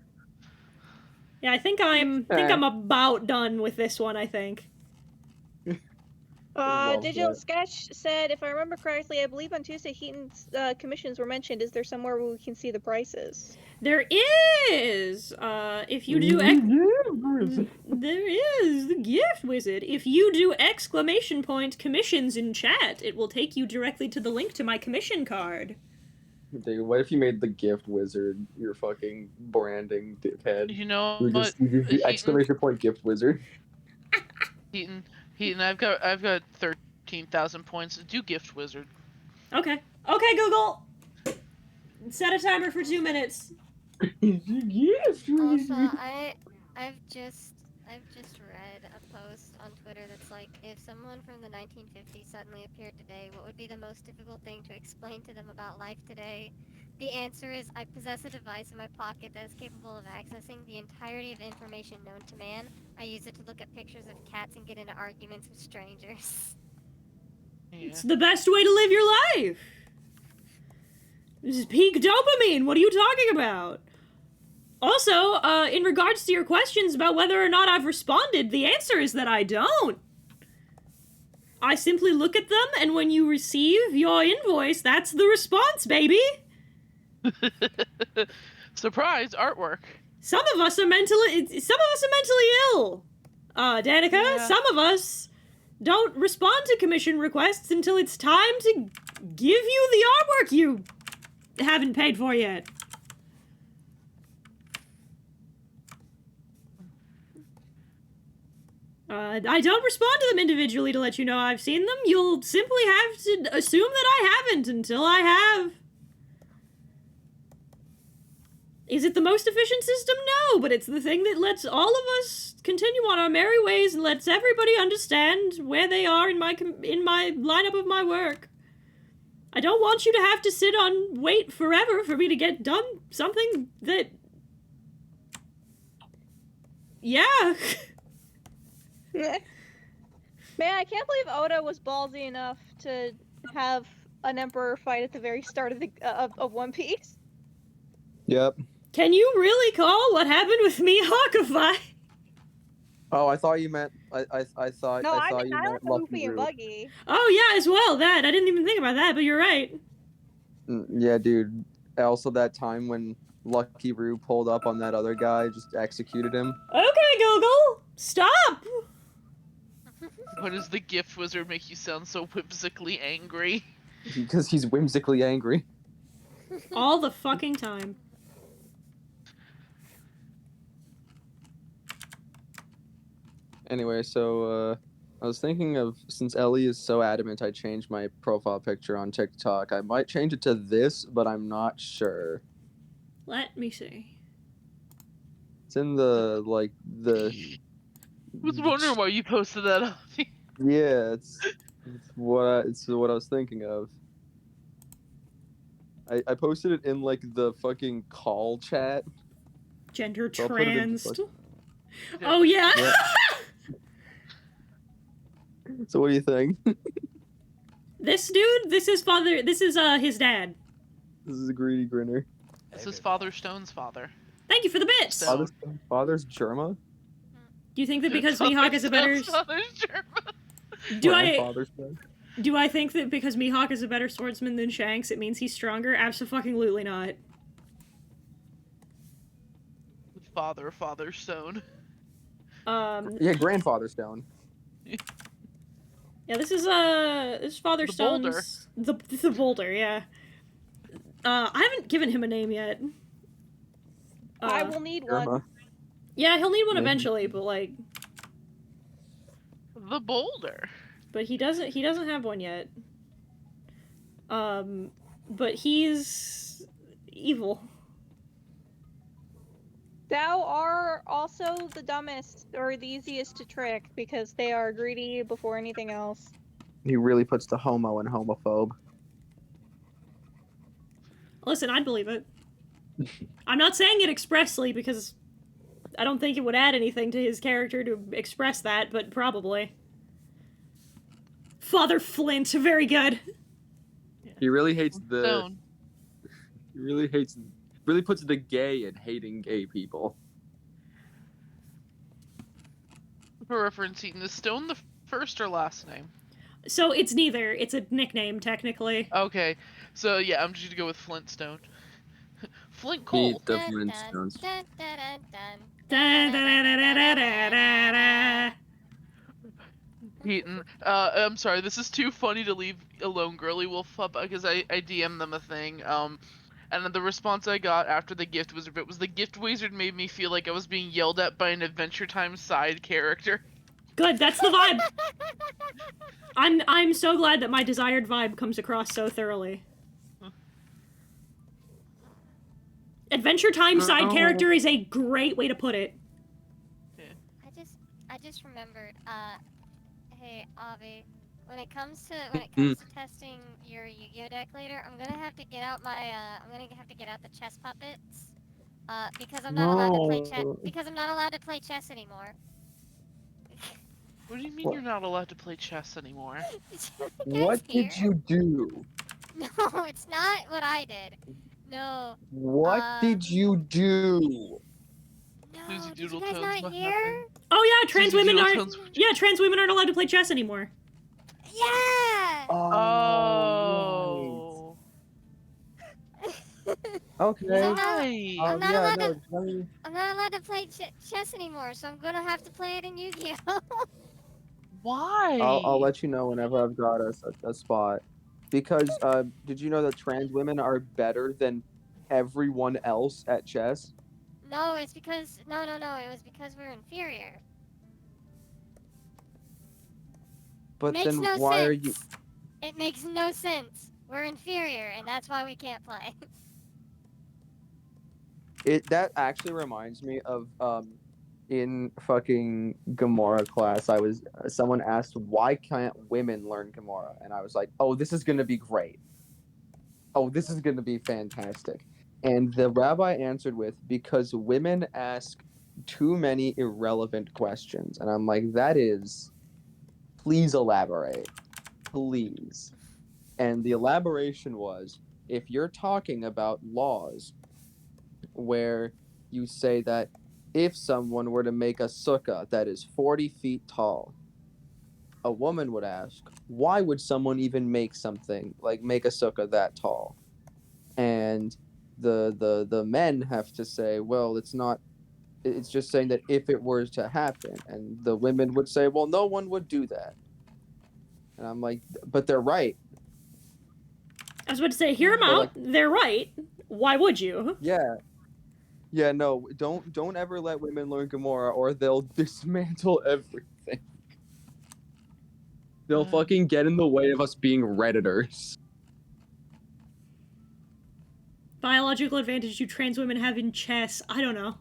Yeah, I think I'm about done with this one, I think. Digital Sketch said, if I remember correctly, I believe on Tuesday Heaton's commissions were mentioned. Is there somewhere where we can see the prices? There is! If you do... There is! The Gift Wizard. If you do ! Commissions in chat, it will take you directly to the link to my commission card. Dude, what if you made the Gift Wizard your fucking branding dickhead? You know what? Gift Wizard. Heaton, I've got 13,000 points. Do Gift Wizard. Okay. Okay, Google! Set a timer for 2 minutes. Also, I've just read a post on Twitter that's like, if someone from the 1950s suddenly appeared today, what would be the most difficult thing to explain to them about life today? The answer is, I possess a device in my pocket that is capable of accessing the entirety of information known to man. I use it to look at pictures of cats and get into arguments with strangers. Yeah. It's the best way to live your life! This is peak dopamine! What are you talking about? Also, in regards to your questions about whether or not I've responded, the answer is that I don't. I simply look at them, and when you receive your invoice, that's the response, baby! Surprise artwork. Some of us are mentally ill. Danica, Yeah. some of us don't respond to commission requests until it's time to give you the artwork you haven't paid for yet. I don't respond to them individually to let you know I've seen them. You'll simply have to assume that I haven't until I have. Is it the most efficient system? No, but it's the thing that lets all of us continue on our merry ways and lets everybody understand where they are in my lineup of my work. I don't want you to have to wait forever for me to get done something that... Yeah. Man, I can't believe Oda was ballsy enough to have an emperor fight at the very start of of One Piece. Yep. Can you really call what happened with Mihawk a fight? Oh, I thought you meant. I thought. No, I I thought mean, you I meant like Lucky Luffy and Root. Buggy. Oh yeah, as well, that. I didn't even think about that, but you're right. Yeah, dude. Also, that time when Lucky Roo pulled up on that other guy, just executed him. Okay, Google! Stop! Why does the Gift Wizard make you sound so whimsically angry? Because he's whimsically angry. All the fucking time. Anyway, so I was thinking of, since Ellie is so adamant I changed my profile picture on TikTok, I might change it to this, but I'm not sure. Let me see. It's in the, like, the... I was wondering why you posted that on me. Yeah, it's what I was thinking of. I posted it in like the fucking call chat. Gender So I'll put it into trans. Oh yeah. Yeah. So what do you think? This dude, this is father. This is his dad. This is a greedy grinner. This Hey, is baby Father doll. Stone's father. Thank you for the bits. Stone. Father's Germa? Do you think that because Father Mihawk is a better Stone's father's German. Grandfather's son? do I think that because Mihawk is a better swordsman than Shanks, it means he's stronger? Absolutely not. Father Stone. Yeah, grandfather stone. Yeah, this is Father The boulder. Stone's the boulder, yeah. I haven't given him a name yet. I will need one. Germa. Yeah, he'll need one Yeah. eventually, but like, The boulder. but he doesn't have one yet. But he's evil. Thou are also the dumbest or the easiest to trick because they are greedy before anything else. He really puts the homo and homophobe. Listen, I'd believe it. I'm not saying it expressly because I don't think it would add anything to his character to express that, but probably. Father Flint, very good. He really hates the. Stone. He really puts the gay in hating gay people. For reference, Eaton, is Stone the first or last name? So it's neither. It's a nickname, technically. Okay, so yeah, I'm just gonna go with Flintstone. Flint He Cole. the Dun, dun, Flintstones. dun, dun, dun, dun. Da-da-da-da-da-da-da. Eaton. I'm sorry, this is too funny to leave alone, Girly Wolf, because I DM'd them a thing. And the response I got after the gift wizard bit was the gift wizard made me feel like I was being yelled at by an Adventure Time side character. Good, that's the vibe. I'm so glad that my desired vibe comes across so thoroughly. Adventure Time side character is a great way to put it. I just remembered, hey, Avi, when it comes to testing your Yu-Gi-Oh deck later, I'm gonna have to get out my, the chess puppets, because I'm not allowed to play chess, because I'm not allowed to play chess anymore. What do you mean you're not allowed to play chess anymore? What did you do? No, it's not what I did. No. What did you do? No, Susie did you Doodle guys Tones not must hear? Oh yeah, trans Susie women Doodle aren't. Tones- Yeah, trans women aren't allowed to play chess anymore. Yeah! Oh. Okay. Why? I'm not allowed to. I mean, I'm not allowed to play chess anymore, so I'm gonna have to play it in Yu-Gi-Oh. Why? I'll let you know whenever I've got a spot. Because did you know that trans women are better than everyone else at chess? No, it's because no. It was because we're inferior. But Makes then no why sense. are you? It makes no sense. We're inferior, and that's why we can't play. That actually reminds me of in fucking Gamora class, someone asked why can't women learn Gamora, and I was like, oh, this is gonna be great. Oh, this is gonna be fantastic. And the rabbi answered with, because women ask too many irrelevant questions, and I'm like, please elaborate, please. And the elaboration was, if you're talking about laws where you say that if someone were to make a sukkah that is 40 feet tall, a woman would ask, why would someone even make a sukkah that tall? And the men have to say, well, it's just saying that if it were to happen. And the women would say, well, no one would do that. And I'm like, but they're right. I was about to say, hear them out. They're right. Why would you? Yeah. Yeah, no, don't ever let women learn Gamora or they'll dismantle everything. They'll fucking get in the way of us being Redditors. Biological advantage you trans women have in chess. I don't know.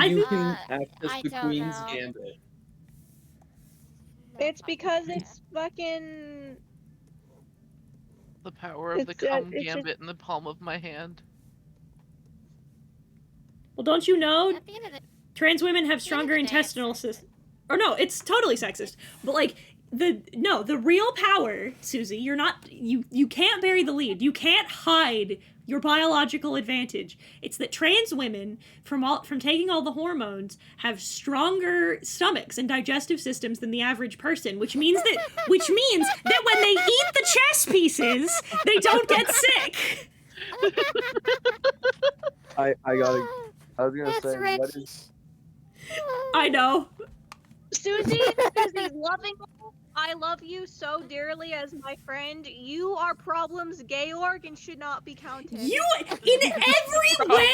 You can access I the don't Queen's know. Gambit. It's because it's fucking. The power of the It's, cum it's just- gambit in the palm of my hand. Well, don't you know At the end of the trans women have end of stronger the day, it's intestinal sexist. systems? Or no, it's totally sexist. But like the real power, Susie, you can't bury the lead. You can't hide your biological advantage. It's that trans women, from taking all the hormones, have stronger stomachs and digestive systems than the average person, which means that when they eat the chess pieces, they don't get sick. I was gonna That's say, rich. what is I know. Susie, loving. I love you so dearly as my friend. You are problems, Georg, and should not be counted. You in every way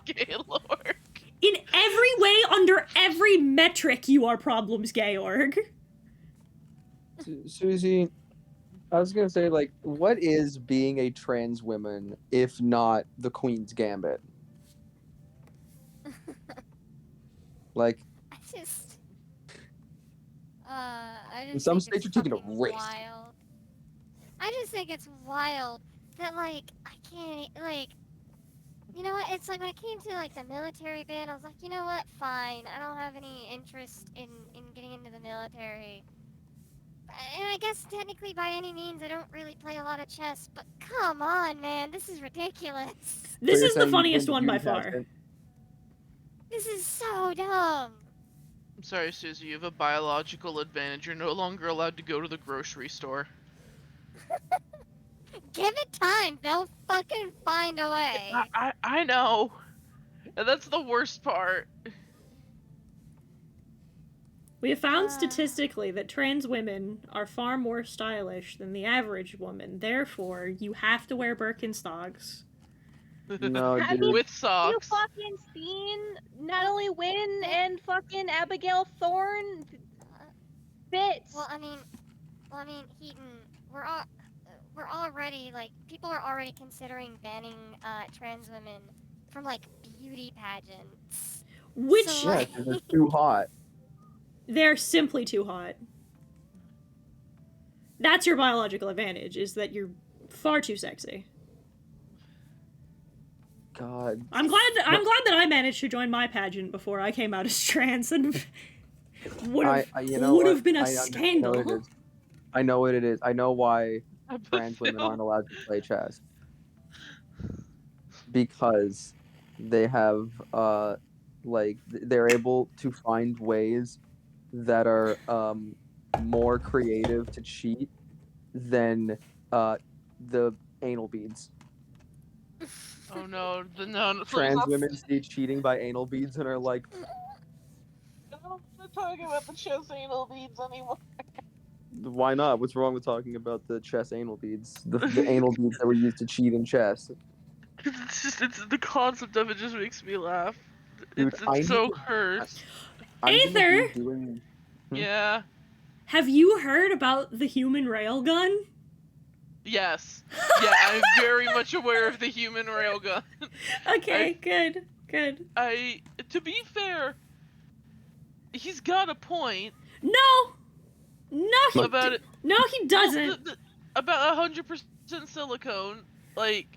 Gaylord. in every way under every metric you are problems, Georg. Susie? I was gonna say, like, what is being a trans woman if not the Queen's Gambit? Like, I just in some think states it's you're taking a fucking risk. wild. I just think it's wild that, like, I can't, like, you know what, it's like when it came to, like, the military bit, I was like, you know what, fine, I don't have any interest in getting into the military. And I guess technically by any means I don't really play a lot of chess, but come on, man, this is ridiculous. This you're is the saying you funniest win one the by beauty far. pageant. This is so dumb. I'm sorry, Susie, you have a biological advantage. You're no longer allowed to go to the grocery store. Give it time, they'll fucking find a way. I know. And that's the worst part. We have found statistically that trans women are far more stylish than the average woman. Therefore, you have to wear Birkenstocks. No, Have dude. With you socks. fucking seen Natalie Wynn and fucking Abigail Thorne? Fits. Well, I mean, Heaton, we're already, like, people are already considering banning trans women from, like, beauty pageants. Which So, Yeah, like, 'cause it's too hot. they're simply too hot. That's your biological advantage, is that you're far too sexy. God. I'm glad that I managed to join my pageant before I came out as trans, and would have been a scandal. I know what it is. I know why I trans women feel- aren't allowed to play chess. Because they have they're able to find ways that are more creative to cheat than the anal beads. Oh no, Trans women see cheating by anal beads and are like, I'm not talking about the chest anal beads anymore. why not? What's wrong with talking about the chess anal beads? The anal beads that were used to cheat in chess. It's the concept of it just makes me laugh. Dude, It's so cursed. I'm gonna Aether! be doing... Yeah. Have you heard about the human railgun? Yes. Yeah, I'm very much aware of the human railgun. Okay, good. To be fair, he's got a point. No, he About it. No, he doesn't. About 100% silicone, like.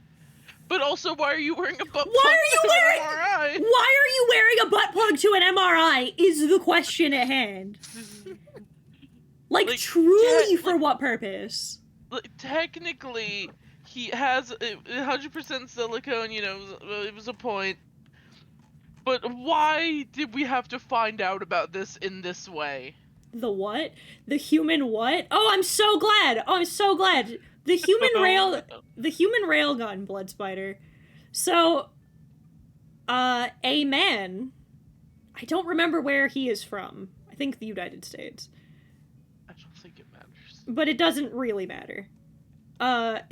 But also, why are you wearing a butt plug Why are you wearing a butt plug to an MRI? Is the question at hand. Like truly, for what purpose? Like, technically, he has 100% silicone. You know, it was a point. But why did we have to find out about this in this way? The what? The human what? Oh, I'm so glad. The human railgun, blood spider. So, a man. I don't remember where he is from. I think the United States. I don't think it matters. But it doesn't really matter.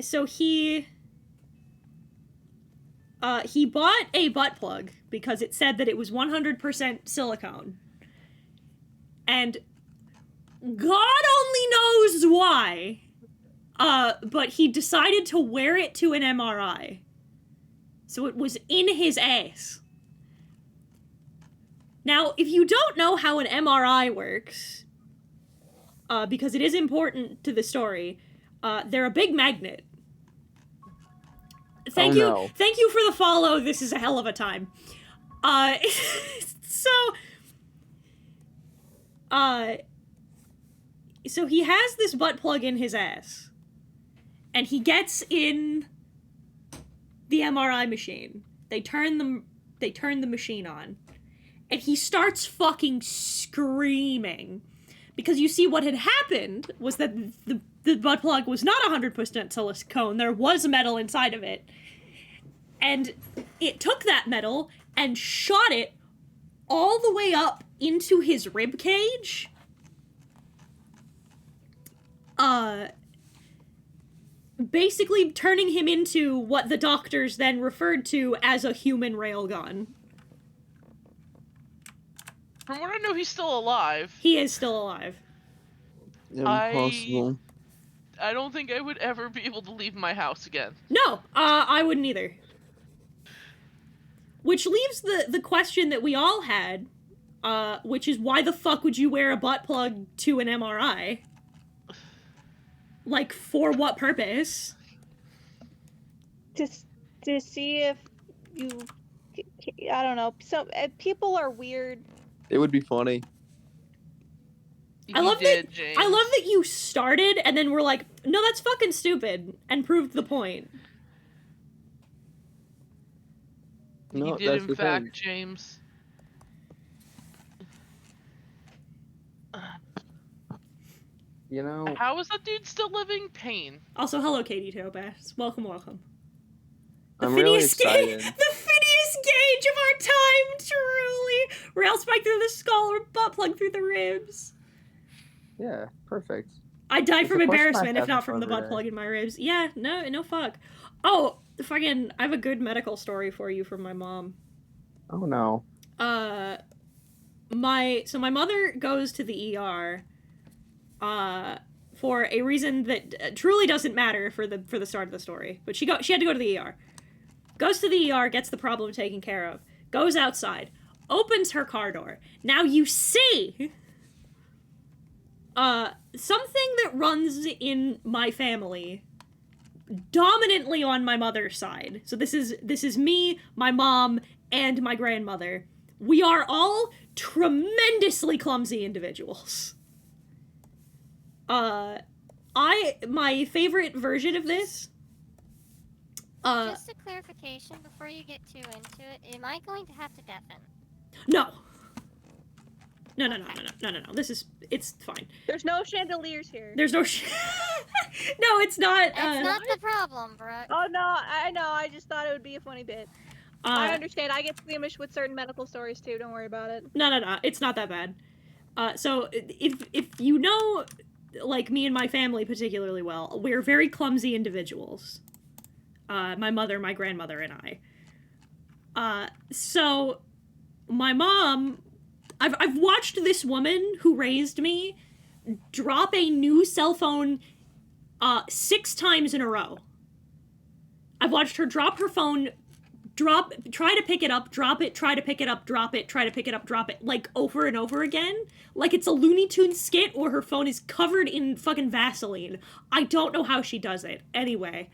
So he bought a butt plug because it said that it was 100% silicone. And God only knows why. But he decided to wear it to an MRI. So it was in his ass. Now, if you don't know how an MRI works, because it is important to the story, They're a big magnet. Thank you. no. Thank you for the follow. This is a hell of a time. So so he has this butt plug in his ass, and he gets in the MRI machine. They turn the machine on, and he starts fucking screaming. Because you see, what had happened was that the butt plug was not 100% silicone. There was metal inside of it. And it took that metal and shot it all the way up into his rib cage. Basically turning him into what the doctors then referred to as a human railgun. From what I know, he's still alive. He is still alive. Impossible. I don't think I would ever be able to leave my house again. No, I wouldn't either. Which leaves the question that we all had, which is why the fuck would you wear a butt plug to an MRI? Like, for what purpose? To see if you, I don't know. So people are weird. It would be funny. I love James. I love that you started and then were like, no, that's fucking stupid, and proved the point. No, He did, that's in the fact, thing. James. You know, How is that dude still living? Pain. Also, hello, Katie Tobas. Welcome. The I'm really Phineas Gage, excited. the Phineas Gage of our time, truly. Rail spike through the skull or butt plug through the ribs. Yeah, perfect. I'd die It's from a push embarrassment back if not after from the butt Father Day. plug in my ribs. Yeah, no fuck. Oh, fucking, I have a good medical story for you from my mom. Oh no. My mother goes to the ER, for a reason that truly doesn't matter for the start of the story. But she had to go to the ER. Goes to the ER, gets the problem taken care of, goes outside, opens her car door. Now you see something that runs in my family dominantly on my mother's side. So this is me, my mom, and my grandmother. We are all tremendously clumsy individuals. My favorite version of this. Just a clarification before you get too into it. Am I going to have to deafen? No. No. It's fine. There's no chandeliers here. There's no no, it's not. That's not the problem, Brooke. Oh no, I know. I just thought it would be a funny bit. I understand. I get squeamish with certain medical stories too. Don't worry about it. No. It's not that bad. So if you know, like, me and my family particularly well, we're very clumsy individuals. My mother, my grandmother, and I. So my mom, I've watched this woman who raised me drop a new cell phone 6 times in a row. I've watched her drop her phone, try to pick it up, drop it, try to pick it up, drop it, try to pick it up, drop it, like, over and over again. Like it's a Looney Tunes skit or her phone is covered in fucking Vaseline. I don't know how she does it. Anyway.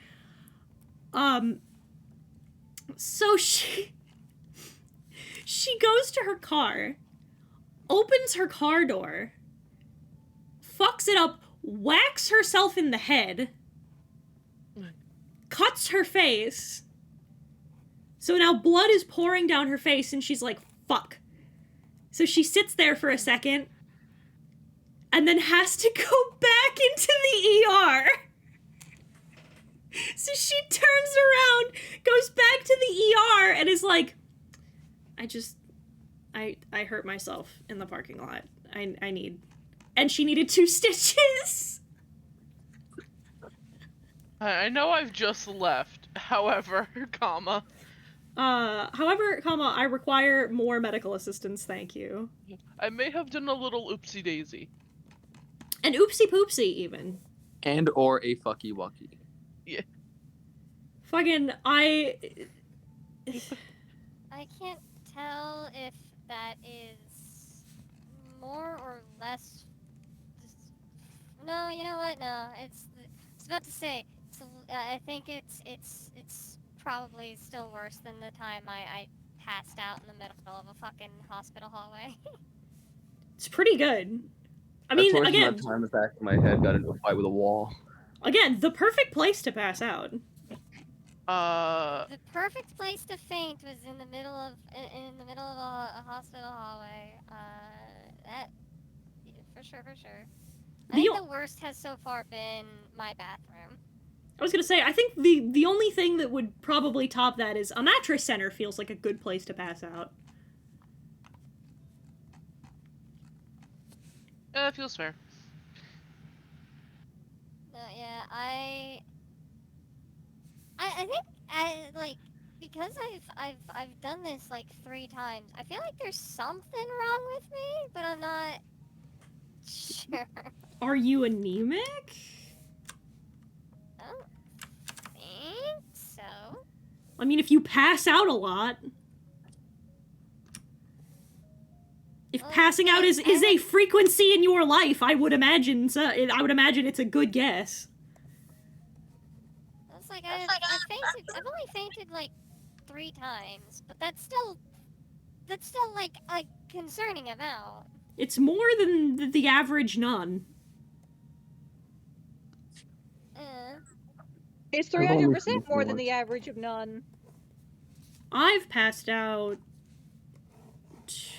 So she goes to her car, opens her car door, fucks it up, whacks herself in the head, cuts her face. So now blood is pouring down her face and she's like, fuck. So she sits there for a second and then has to go back into the ER. So she turns around, goes back to the ER, and is like, I hurt myself in the parking lot. I need... And she needed 2 stitches. I know I've just left. However, I require more medical assistance, thank you. I may have done a little oopsie daisy. And oopsie poopsie, even. And or a fucky wucky. Yeah. Fucking, I can't tell if that is more or less. No, you know what? No, it's was about to say, so, I think it's probably still worse than the time I passed out in the middle of a fucking hospital hallway. It's pretty good. I That's mean, worse than again, that time the back of my head got into a fight with a wall. the perfect place to pass out. The perfect place to faint was in the middle of a hospital hallway. That for sure. I think the worst has so far been my bathroom. I was gonna say, I think the only thing that would probably top that is a mattress center feels like a good place to pass out. It feels fair. Yeah, I think like because I've done this like 3 times. I feel like there's something wrong with me, but I'm not sure. Are you anemic? I don't think so. I mean, if you pass out a lot. If Well, passing out is a frequency in your life, I would imagine it's a good guess. It's like I've only fainted like 3 times, but that's still like a concerning amount. It's more than the average nun. It's I've only 300% seen more than once. the average of none. I've passed out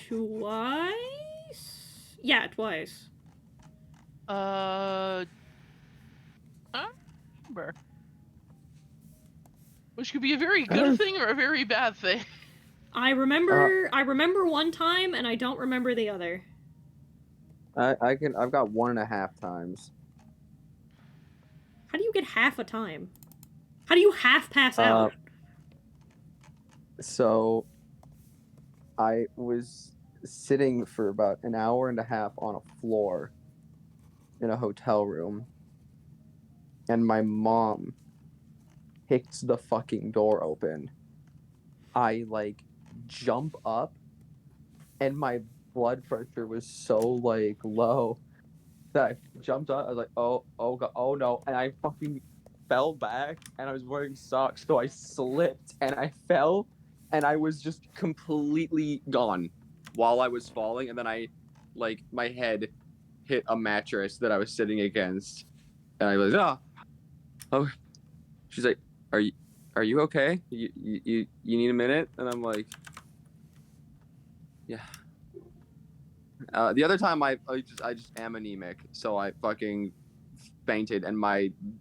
twice? Yeah, twice. I don't remember. Which could be a very good thing or a very bad thing. I remember one time and I don't remember the other. I've got 1.5 times. How do you get half a time? How do you half pass out? So I was sitting for about an hour and a half on a floor in a hotel room, and my mom kicks the fucking door open. I like jump up, and my blood pressure was so like low that I jumped up. I was like, oh god, oh no, and I fucking fell back, and I was wearing socks, so I slipped and I fell, and I was just completely gone while I was falling, and then I like my head hit a mattress that I was sitting against, and I was oh. She's like, are you okay? You need a minute? And I'm like, yeah. The other time I just am anemic, so I fucking fainted, and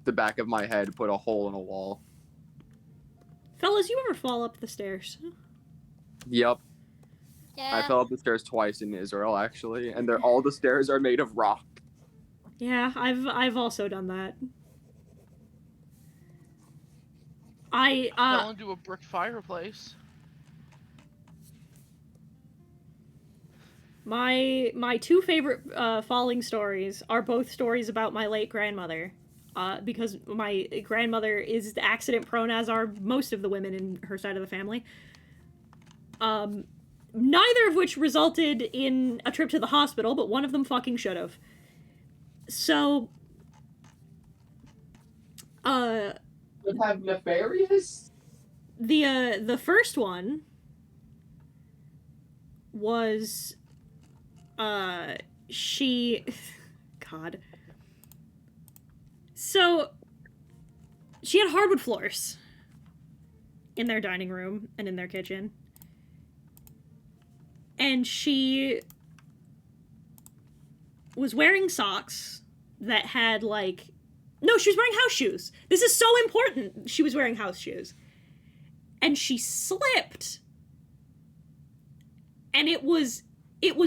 the back of my head put a hole in a wall. Fellas, you ever fall up the stairs? Yep. Yeah. I fell up the stairs twice in Israel, actually, and all the stairs are made of rock. Yeah, I've also done that. I Fell into a brick fireplace. My 2 favorite falling stories are both stories about my late grandmother. Because my grandmother is accident prone, as are most of the women in her side of the family. Neither of which resulted in a trip to the hospital, but one of them fucking should have. So, Would have nefarious? the first one was, she... God. So, she had hardwood floors in their dining room and in their kitchen. And she was wearing socks that had, like... No, she was wearing house shoes. This is so important. She was wearing house shoes. And she slipped. And it was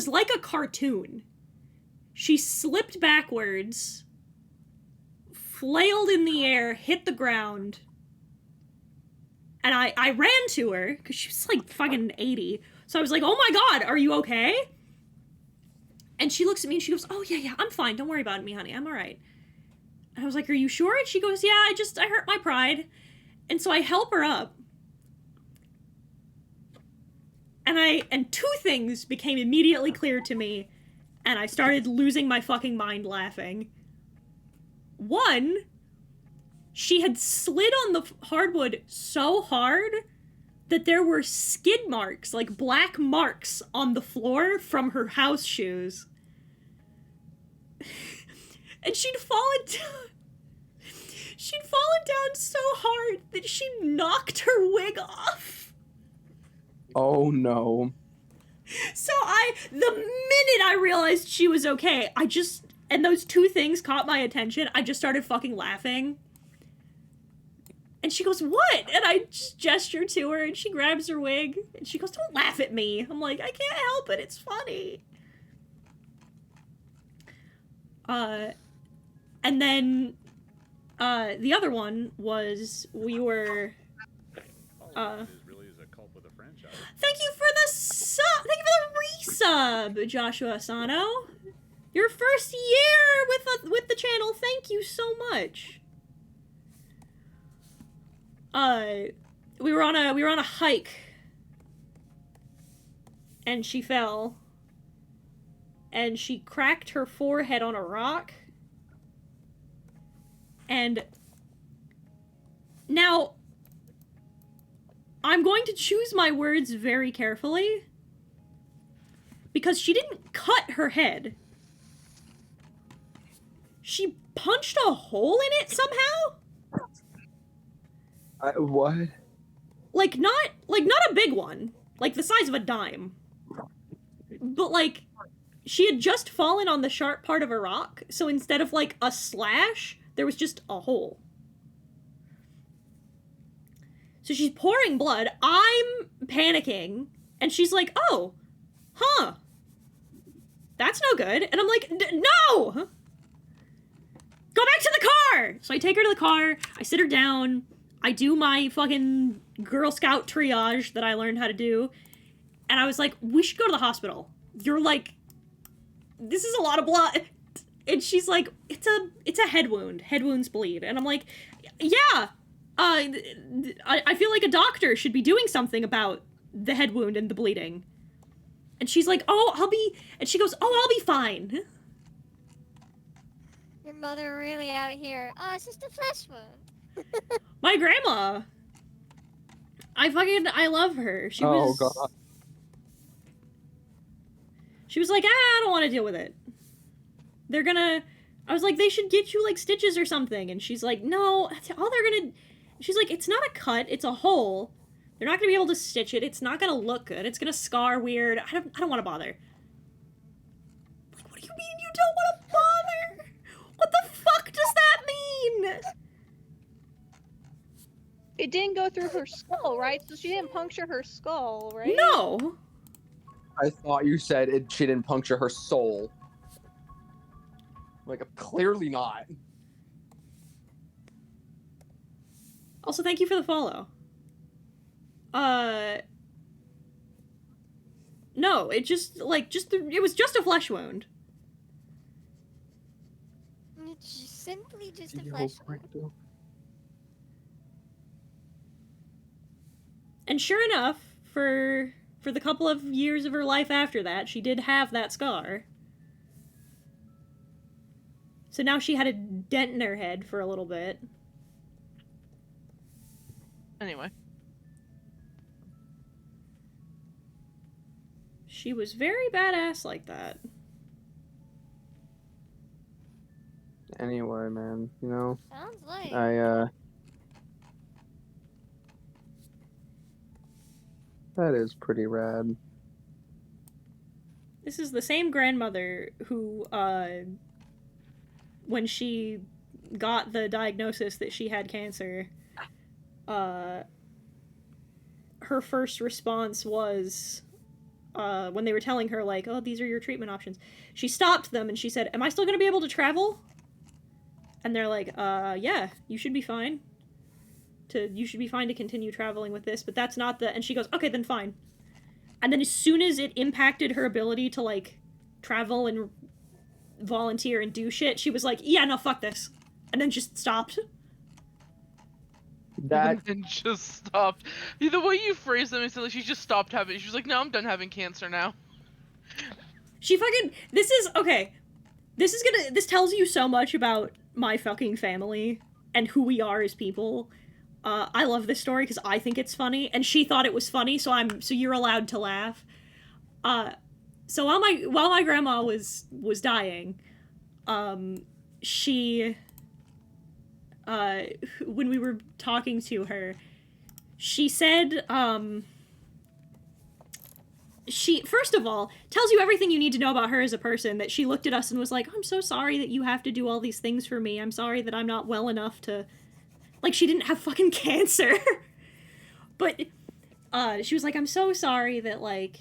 like a cartoon. She slipped backwards, flailed in the air, hit the ground, and I ran to her, because she was like fucking 80. So I was like, oh my god, are you okay? And she looks at me and she goes, oh yeah, I'm fine, don't worry about me, honey, I'm alright. And I was like, are you sure? And she goes, yeah, I hurt my pride. And so I help her up. And 2 things became immediately clear to me, and I started losing my fucking mind laughing. One she had slid on the hardwood so hard that there were skid marks, like black marks on the floor from her house shoes. And she'd fallen down so hard that she knocked her wig off. Oh no. So the minute I realized she was okay, and those two things caught my attention, I just started fucking laughing. And she goes, "What?" And I just gesture to her, and she grabs her wig, and she goes, "Don't laugh at me." I'm like, "I can't help it, it's funny." And then, the other one was, we were, really is a cult with a franchise. Thank you for the resub, Joshua Asano. Your first year with the channel. Thank you so much. We were on a hike, and she fell, and she cracked her forehead on a rock. And now, I'm going to choose my words very carefully, because she didn't cut her head. She punched a hole in it somehow? What? Like not a big one, like the size of a dime. But like, she had just fallen on the sharp part of a rock, so instead of like a slash, there was just a hole. So she's pouring blood, I'm panicking, and she's like, "Oh, huh. That's no good." And I'm like, "No! Go back to the car!" So I take her to the car, I sit her down, I do my fucking Girl Scout triage that I learned how to do, and I was like, "We should go to the hospital. You're like, this is a lot of blood." And she's like, it's a head wound. Head wounds bleed. And I'm like, "Yeah, I feel like a doctor should be doing something about the head wound and the bleeding." And she's like, and she goes, I'll be fine." Your mother really out here. Oh, it's just a flesh wound. My grandma. I love her. She was... God. She was like, "I don't want to deal with it. I was like, "They should get you, like, stitches or something." And she's like, "No, that's all they're gonna..." She's like, "It's not a cut, it's a hole. They're not gonna be able to stitch it. It's not gonna look good. It's gonna scar weird. I don't want to bother." Like, what do you mean you don't want to bother? What the fuck does that mean? It didn't go through her skull, right? So she didn't puncture her skull, right? No. I thought you said she didn't puncture her soul. Like, clearly not. Also, thank you for the follow. No, it it was just a flesh wound. It's simply just a flesh wound. And sure enough, for the couple of years of her life after that, she did have that scar. So now she had a dent in her head for a little bit. Anyway. She was very badass like that. Anyway, man, you know, Sounds like. That is pretty rad. This is the same grandmother who, when she got the diagnosis that she had cancer, her first response was, when they were telling her, like, "Oh, these are your treatment options," she stopped them and she said, "Am I still gonna be able to travel?" And they're like, "Yeah, you should be fine. You should be fine to continue traveling with this, but that's not the..." And she goes, "Okay, then fine." And then as soon as it impacted her ability to, like, travel and volunteer and do shit, she was like, "Yeah, no, fuck this." And then just stopped. That And just stopped. The way you phrased them, it's like she just stopped having. She was like, "No, I'm done having cancer now." She fucking... This tells you so much about my fucking family. and who we are as people. I love this story because I think it's funny, and she thought it was funny, so you're allowed to laugh. So while my grandma was dying, she when we were talking to her, she said she, first of all, tells you everything you need to know about her as a person, that she looked at us and was like, I'm so sorry that you have to do all these things for me. I'm sorry that I'm not well enough to... Like, she didn't have fucking cancer. But, she was like, I'm so sorry that, like,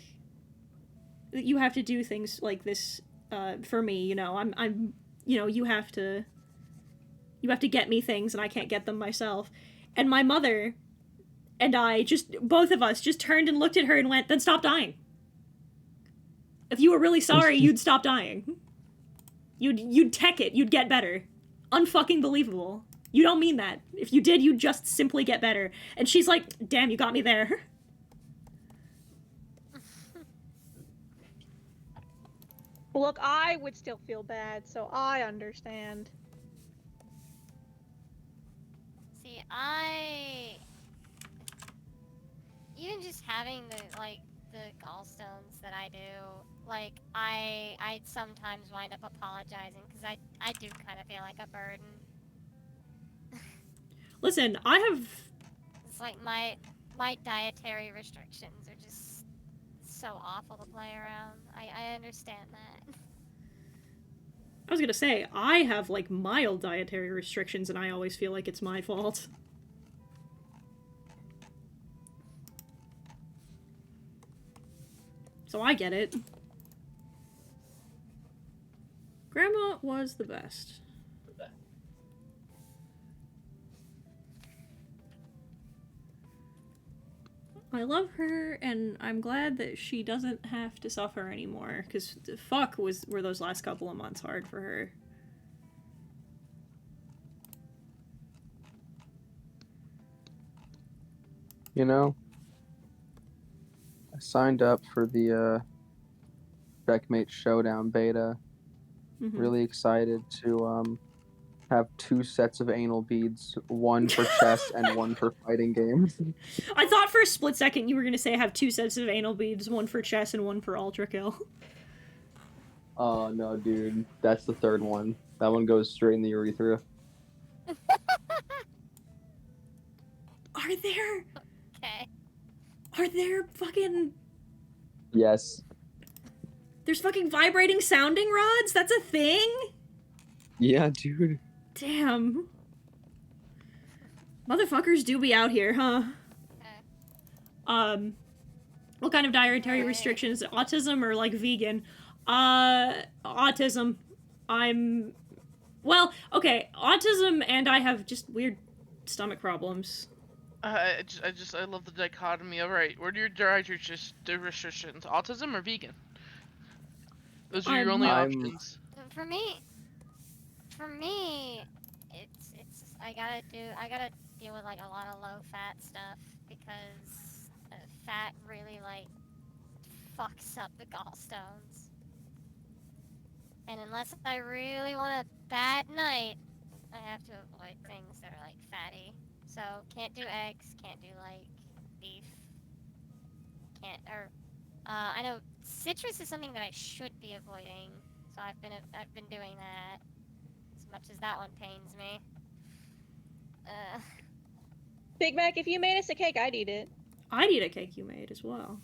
that you have to do things like this, for me, you know. I'm, you know, you have to get me things and I can't get them myself. And my mother and I both of us just turned and looked at her and went, then stop dying. If you were really sorry, you'd stop dying. You'd tech it. You'd get better. Unfucking believable. You don't mean that. If you did, you'd just simply get better. And she's like, damn, you got me there. Look, I would still feel bad, so I understand. See, even just having the gallstones that I do, like, I sometimes wind up apologizing, because I do kind of feel like a burden. Listen, I have... It's like my dietary restrictions are just so awful to play around. I understand that. I was gonna say, I have, like, mild dietary restrictions, and I always feel like it's my fault. So I get it. Grandma was the best. I love her, and I'm glad that she doesn't have to suffer anymore, because fuck were those last couple of months hard for her. You know, I signed up for the Checkmate Showdown beta. Mm-hmm. Really excited to have 2 sets of anal beads, one for chess and one for fighting games. I thought for a split second you were gonna say I have 2 sets of anal beads, one for chess and one for ultra kill. Oh no, dude, that's the 3rd one. That one goes straight in the urethra. Are there? Okay. Are there fucking... Yes. There's fucking vibrating sounding rods? That's a thing? Yeah, dude. Damn. Motherfuckers do be out here, huh? Okay. What kind of dietary restrictions? Autism or, like, vegan? Autism. Well, okay, autism and I have just weird stomach problems. I love the dichotomy. All right, what are your dietary restrictions? Autism or vegan? Those are your only options. For me, it's I gotta deal with like a lot of low fat stuff because fat really like fucks up the gallstones. And unless I really want a bad night, I have to avoid things that are like fatty. So can't do eggs, can't do like beef, I know citrus is something that I should be avoiding. So I've been doing that. As much as that one pains me. Big Mac, if you made us a cake, I'd eat it. I'd eat a cake you made as well.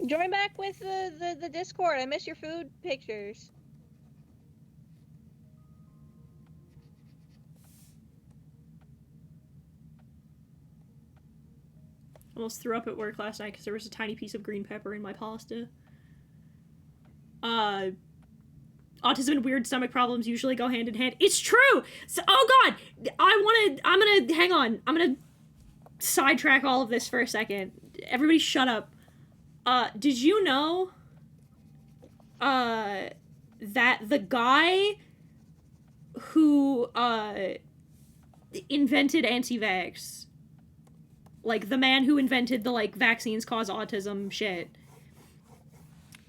Join back with the Discord. I miss your food pictures. Almost threw up at work last night because there was a tiny piece of green pepper in my pasta. Autism and weird stomach problems usually go hand in hand. It's true! So, oh god! Hang on. I'm gonna sidetrack all of this for a second. Everybody shut up. Did you know, that the guy who, invented anti-vax, like, the man who invented the, like, vaccines cause autism shit,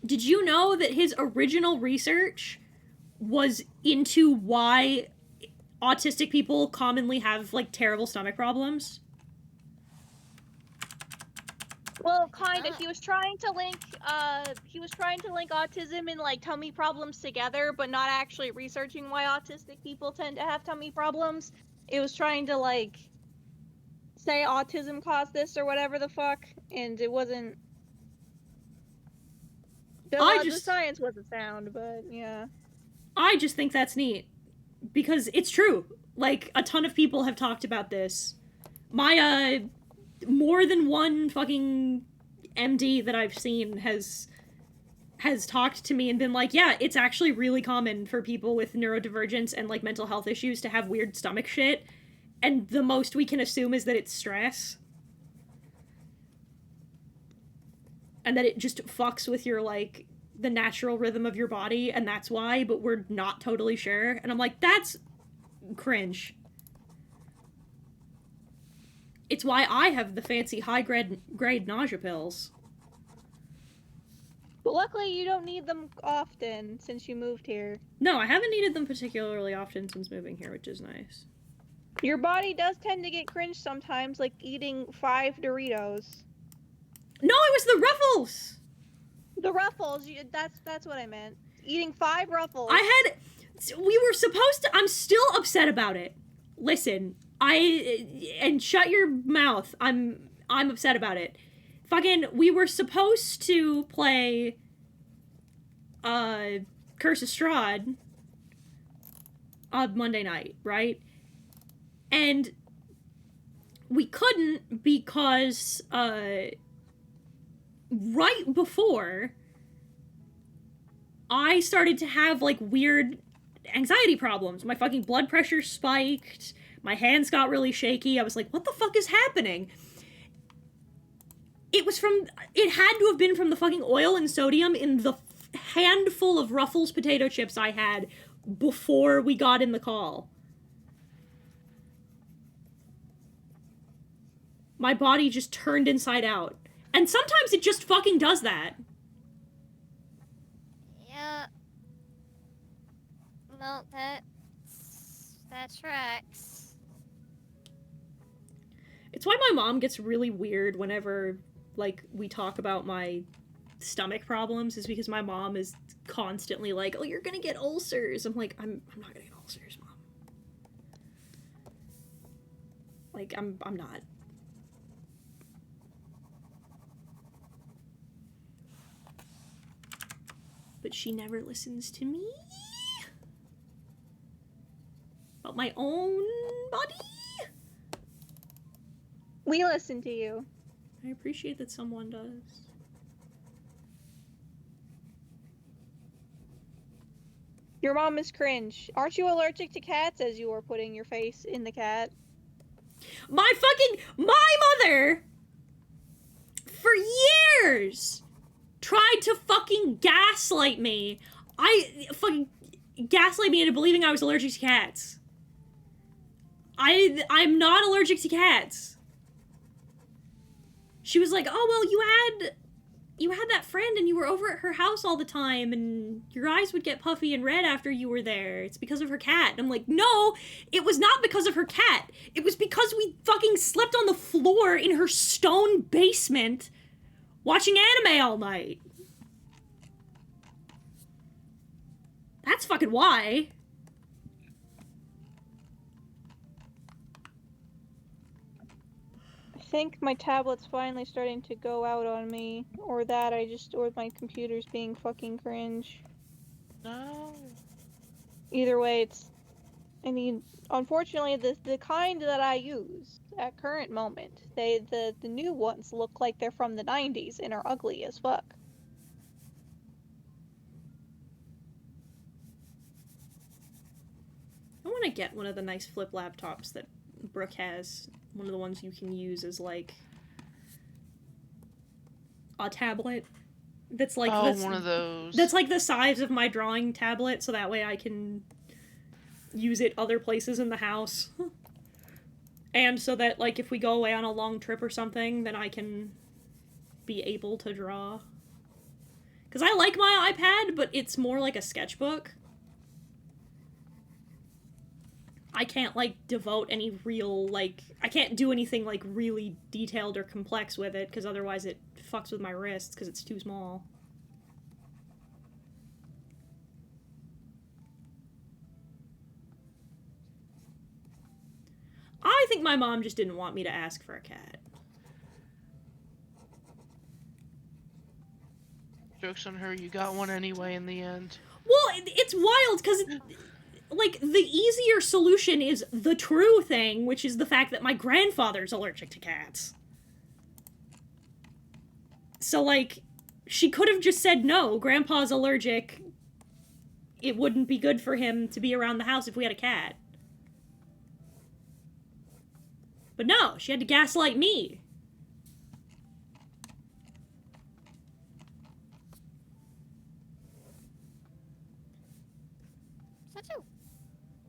did you know that his original research was into why autistic people commonly have, like, terrible stomach problems. Well, kind of. He was trying to link autism and like tummy problems together, but not actually researching why autistic people tend to have tummy problems. It was trying to like say autism caused this or whatever the fuck, and it wasn't. The science wasn't sound, but yeah. I just think that's neat. Because it's true. Like, a ton of people have talked about this. My, more than one fucking MD that I've seen has talked to me and been like, yeah, it's actually really common for people with neurodivergence and, like, mental health issues to have weird stomach shit. And the most we can assume is that it's stress. And that it just fucks with your, like, the natural rhythm of your body, and that's why, but we're not totally sure. And I'm like, that's cringe. It's why I have the fancy high-grade nausea pills. But luckily you don't need them often since you moved here. No, I haven't needed them particularly often since moving here, which is nice. Your body does tend to get cringe sometimes, like eating 5 Doritos. No, it was the Ruffles! The Ruffles, that's what I meant. Eating 5 Ruffles. We were supposed to, I'm still upset about it. Listen, and shut your mouth. I'm upset about it. Fucking, we were supposed to play, Curse of Strahd on Monday night, right? And we couldn't because, right before, I started to have, like, weird anxiety problems. My fucking blood pressure spiked. My hands got really shaky. I was like, what the fuck is happening? It had to have been from the fucking oil and sodium in the handful of Ruffles potato chips I had before we got in the call. My body just turned inside out. And sometimes it just fucking does that. Yeah. No, that tracks. It's why my mom gets really weird whenever, like, we talk about my stomach problems, is because my mom is constantly like, oh, you're gonna get ulcers. I'm like, I'm not gonna get ulcers, Mom. Like, I'm not. But she never listens to me about my own body. We listen to you. I appreciate that someone does. Your mom is cringe. Aren't you allergic to cats as you were putting your face in the cat? My mother, for years, tried to fucking gaslight me. Gaslight me into believing I was allergic to cats. I'm not allergic to cats. She was like, oh, well, you had that friend and you were over at her house all the time and your eyes would get puffy and red after you were there. It's because of her cat. And I'm like, no, it was not because of her cat. It was because we fucking slept on the floor in her stone basement watching anime all night. That's fucking why. I think my tablet's finally starting to go out on me, or my computer's being fucking cringe. No. Either way, unfortunately, the kind that I use at current moment, the new ones look like they're from the 90s and are ugly as fuck. I want to get one of the nice flip laptops that Brooke has. One of the ones you can use as, like, a tablet. That's like one of those. That's like the size of my drawing tablet, so that way I can use it other places in the house. And so that, like, if we go away on a long trip or something, then I can be able to draw. Because I like my iPad, but it's more like a sketchbook. I can't, like, devote any real, like, I can't do anything, like, really detailed or complex with it, because otherwise it fucks with my wrists, because it's too small. I think my mom just didn't want me to ask for a cat. Joke's on her, you got one anyway in the end. Well, it's wild, because, like, the easier solution is the true thing, which is the fact that my grandfather's allergic to cats. So, like, she could have just said, no, Grandpa's allergic. It wouldn't be good for him to be around the house if we had a cat. But no, she had to gaslight me. Such a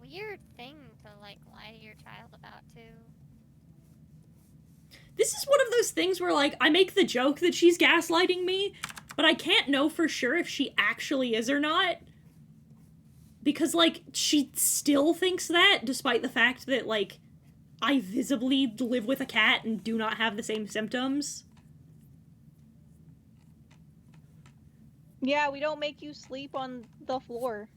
weird thing to, like, lie to your child about, too. This is one of those things where, like, I make the joke that she's gaslighting me, but I can't know for sure if she actually is or not. Because, like, she still thinks that, despite the fact that, like, I visibly live with a cat and do not have the same symptoms. Yeah, we don't make you sleep on the floor.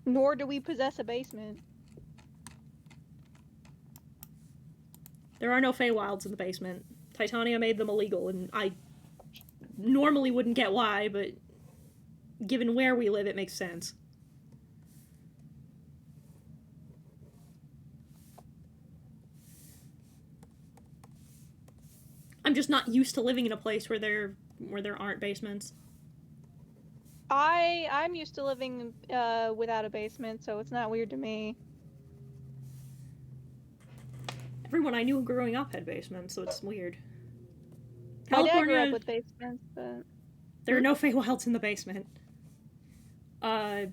Nor do we possess a basement. There are no Feywilds in the basement. Titania made them illegal, and I normally wouldn't get why, but given where we live, it makes sense. I'm just not used to living in a place where there aren't basements. I'm used to living without a basement, so it's not weird to me. Everyone I knew growing up had basements, so it's weird. My dad grew California, up with basements, but there are no Feywilds in the basement. No,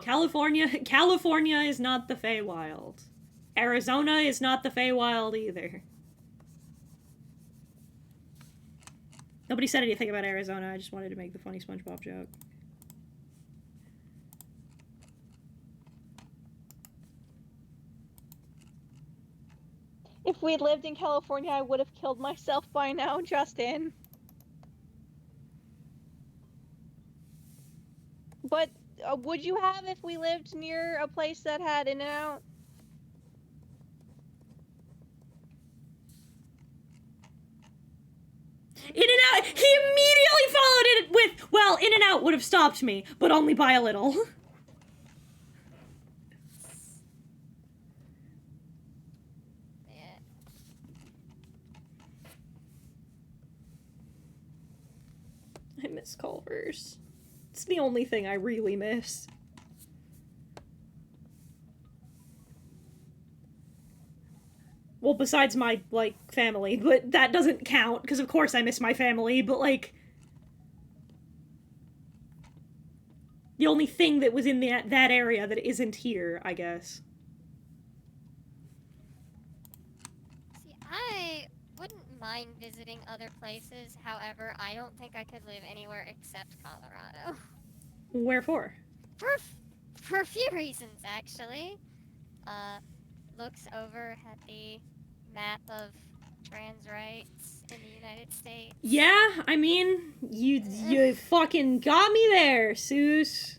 California is not the Feywild. Arizona is not the Feywild either. Nobody said anything about Arizona, I just wanted to make the funny SpongeBob joke. if we lived in California, I would have killed myself by now, Justin. But would you have if we lived near a place that had In-N-Out? In-N-Out! He immediately followed it with, well, In-N-Out would have stopped me, but only by a little. Yeah. I miss Culver's. It's the only thing I really miss. Well, besides my, like, family, but that doesn't count, because of course I miss my family, but, like, the only thing that was in that area that isn't here, I guess. See, I wouldn't mind visiting other places. However, I don't think I could live anywhere except Colorado. Wherefore? For a few reasons, actually. Looks over at the map of trans rights in the United States. Yeah, I mean, you fucking got me there, Seuss.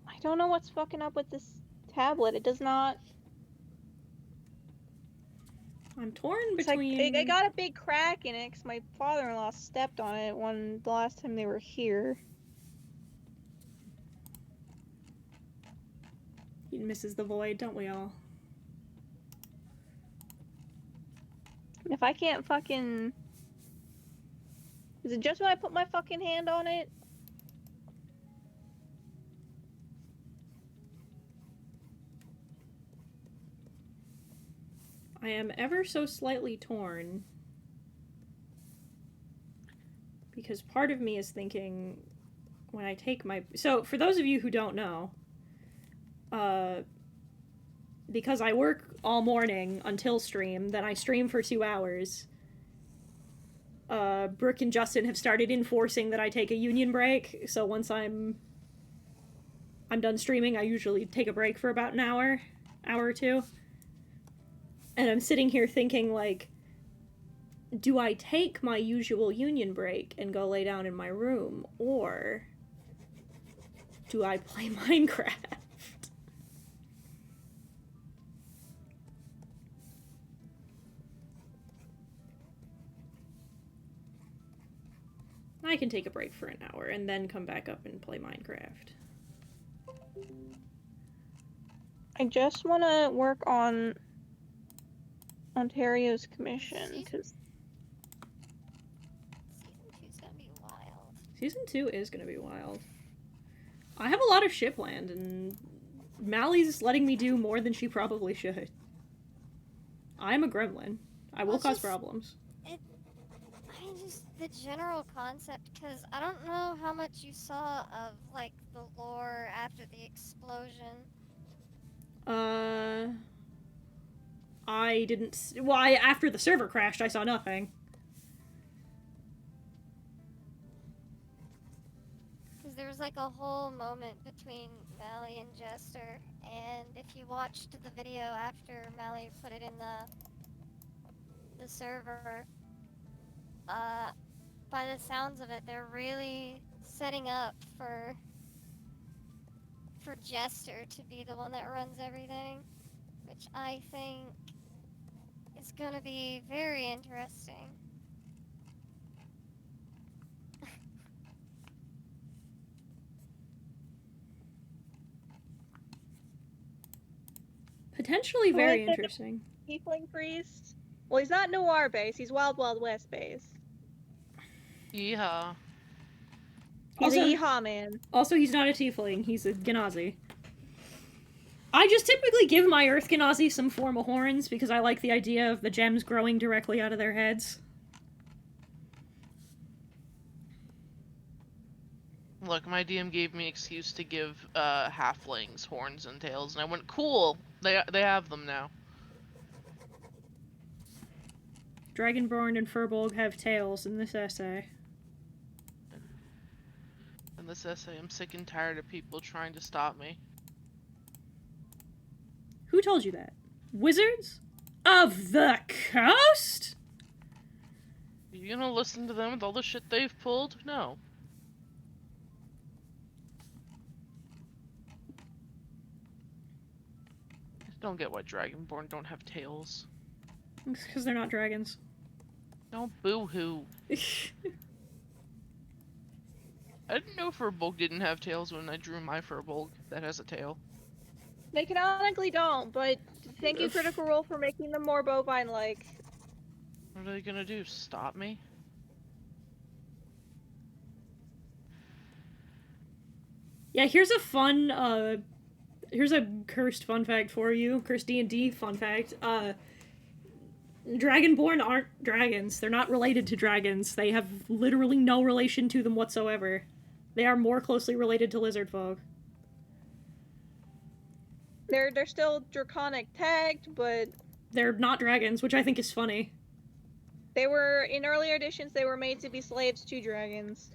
I don't know what's fucking up with this tablet. It does not. I'm torn It's between... like, I got a big crack in it because my father-in-law stepped on it the last time they were here. He misses the void, don't we all? If I can't fucking... Is it just when I put my fucking hand on it? I am ever so slightly torn. Because part of me is thinking, when I take my... So, for those of you who don't know, because I work all morning until stream, then I stream for 2 hours. Brooke and Justin have started enforcing that I take a union break, so once I'm done streaming, I usually take a break for about an hour or two. And I'm sitting here thinking, like, do I take my usual union break and go lay down in my room, or do I play Minecraft? I can take a break for an hour and then come back up and play Minecraft. I just want to work on Ontario's commission, because Season 2's gonna be wild. Season 2 is gonna be wild. I have a lot of ship land, and Mally's letting me do more than she probably should. I'm a gremlin. I will Well, cause just- problems. I mean, just the general concept, because I don't know how much you saw of, like, the lore after the explosion. I didn't. After the server crashed, I saw nothing. Because there was, like, a whole moment between Mally and Jester, and if you watched the video after Mally put it in the server, by the sounds of it, they're really setting up for Jester to be the one that runs everything, which I think is gonna be very interesting. Potentially very Well, interesting. Tiefling Priest. Well, he's not Noir base, he's Wild Wild West base. Yeah. He's Also- a Yeehaw man. Also, he's not a tiefling, he's a Genasi. I just typically give my Earth Genasi some form of horns because I like the idea of the gems growing directly out of their heads. Look, my DM gave me excuse to give halflings horns and tails, and I went, cool. They have them now. Dragonborn and Furbolg have tails in this essay. In this essay, I'm sick and tired of people trying to stop me. Who told you that? Wizards of the Coast? Are you gonna listen to them with all the shit they've pulled? No. I don't get why Dragonborn don't have tails. Because they're not dragons. Don't boo-hoo. I didn't know Furbolg didn't have tails when I drew my Furbolg that has a tail. They canonically don't, but thank you, Critical Role, for making them more bovine-like. What are they gonna do? Stop me? Yeah, here's a fun, here's a cursed fun fact for you. Cursed D&D fun fact. Dragonborn aren't dragons. They're not related to dragons. They have literally no relation to them whatsoever. They are more closely related to lizard folk. They're still draconic tagged, but They're not dragons, which I think is funny. they were, in earlier editions, they were made to be slaves to dragons.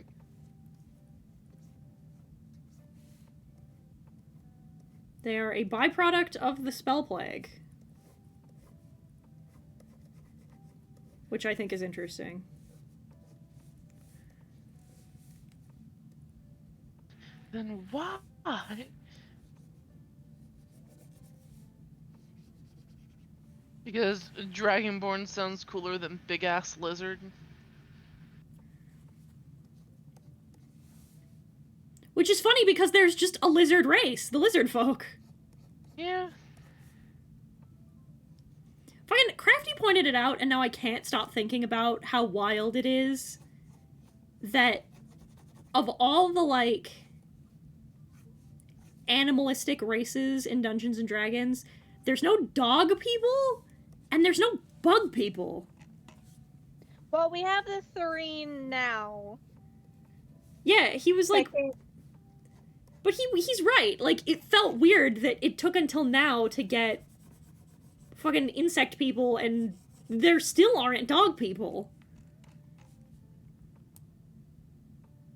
They are a byproduct of the spell plague. Which I think is interesting. Then why? Because Dragonborn sounds cooler than big ass lizard. Which is funny because there's just a lizard race, the lizard folk. Yeah. Fucking Crafty pointed it out, and now I can't stop thinking about how wild it is that of all the, like, animalistic races in Dungeons and Dragons, there's no dog people, and there's no bug people. Well, we have the Thurine now. Yeah, he was like... But he's right. Like, it felt weird that it took until now to get fucking insect people, and there still aren't dog people.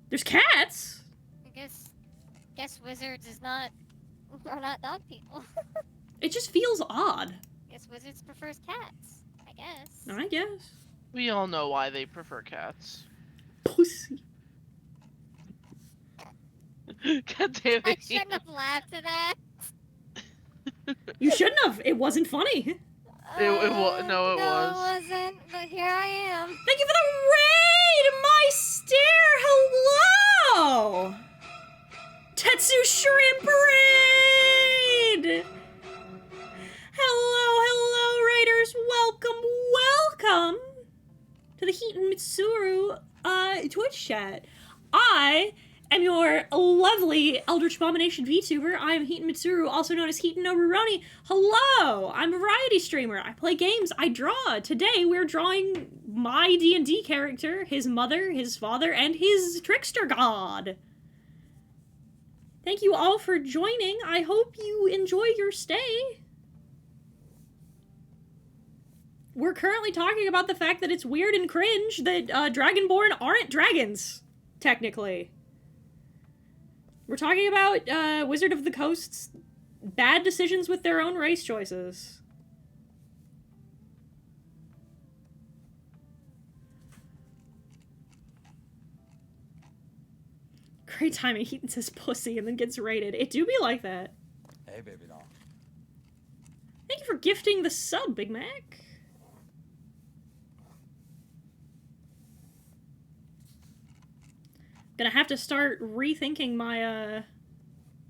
There's cats! I guess wizards are not dog people. It just feels odd. Guess wizards prefers cats. I guess. I guess. We all know why they prefer cats. Pussy. God damn I it. shouldn't have laughed at that. You shouldn't have. It wasn't funny. No, it was. No, it wasn't. But here I am. Thank you for the raid, my stare. Hello, Tetsu Shrimp raid. Hello, raiders. Welcome to the Heat and Mitsuru Twitch chat. I am your lovely Eldritch Abomination VTuber. I am Heat and Mitsuru, also known as Heat and Noburoni. Hello, I'm a variety streamer. I play games, I draw. Today we're drawing my D&D character, his mother, his father, and his trickster god. Thank you all for joining. I hope you enjoy your stay. We're currently talking about the fact that it's weird and cringe that Dragonborn aren't dragons, technically. We're talking about Wizard of the Coast's bad decisions with their own race choices. Great timing. Heaton says pussy and then gets raided. It do be like that. Hey, baby doll. Thank you for gifting the sub, Big Mac. Gonna have to start rethinking my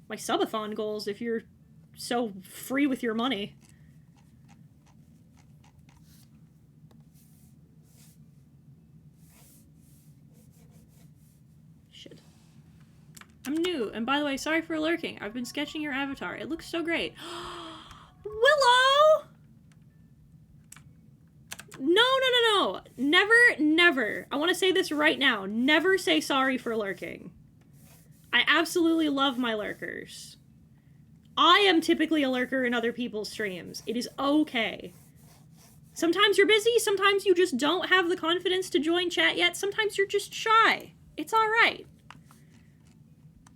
my subathon goals if you're so free with your money. Shit. I'm new, and by the way, sorry for lurking. I've been sketching your avatar. It looks so great. Willow! No. Never. I want to say this right now. Never say sorry for lurking. I absolutely love my lurkers. I am typically a lurker in other people's streams. It is okay. Sometimes you're busy, sometimes you just don't have the confidence to join chat yet, sometimes you're just shy. It's alright.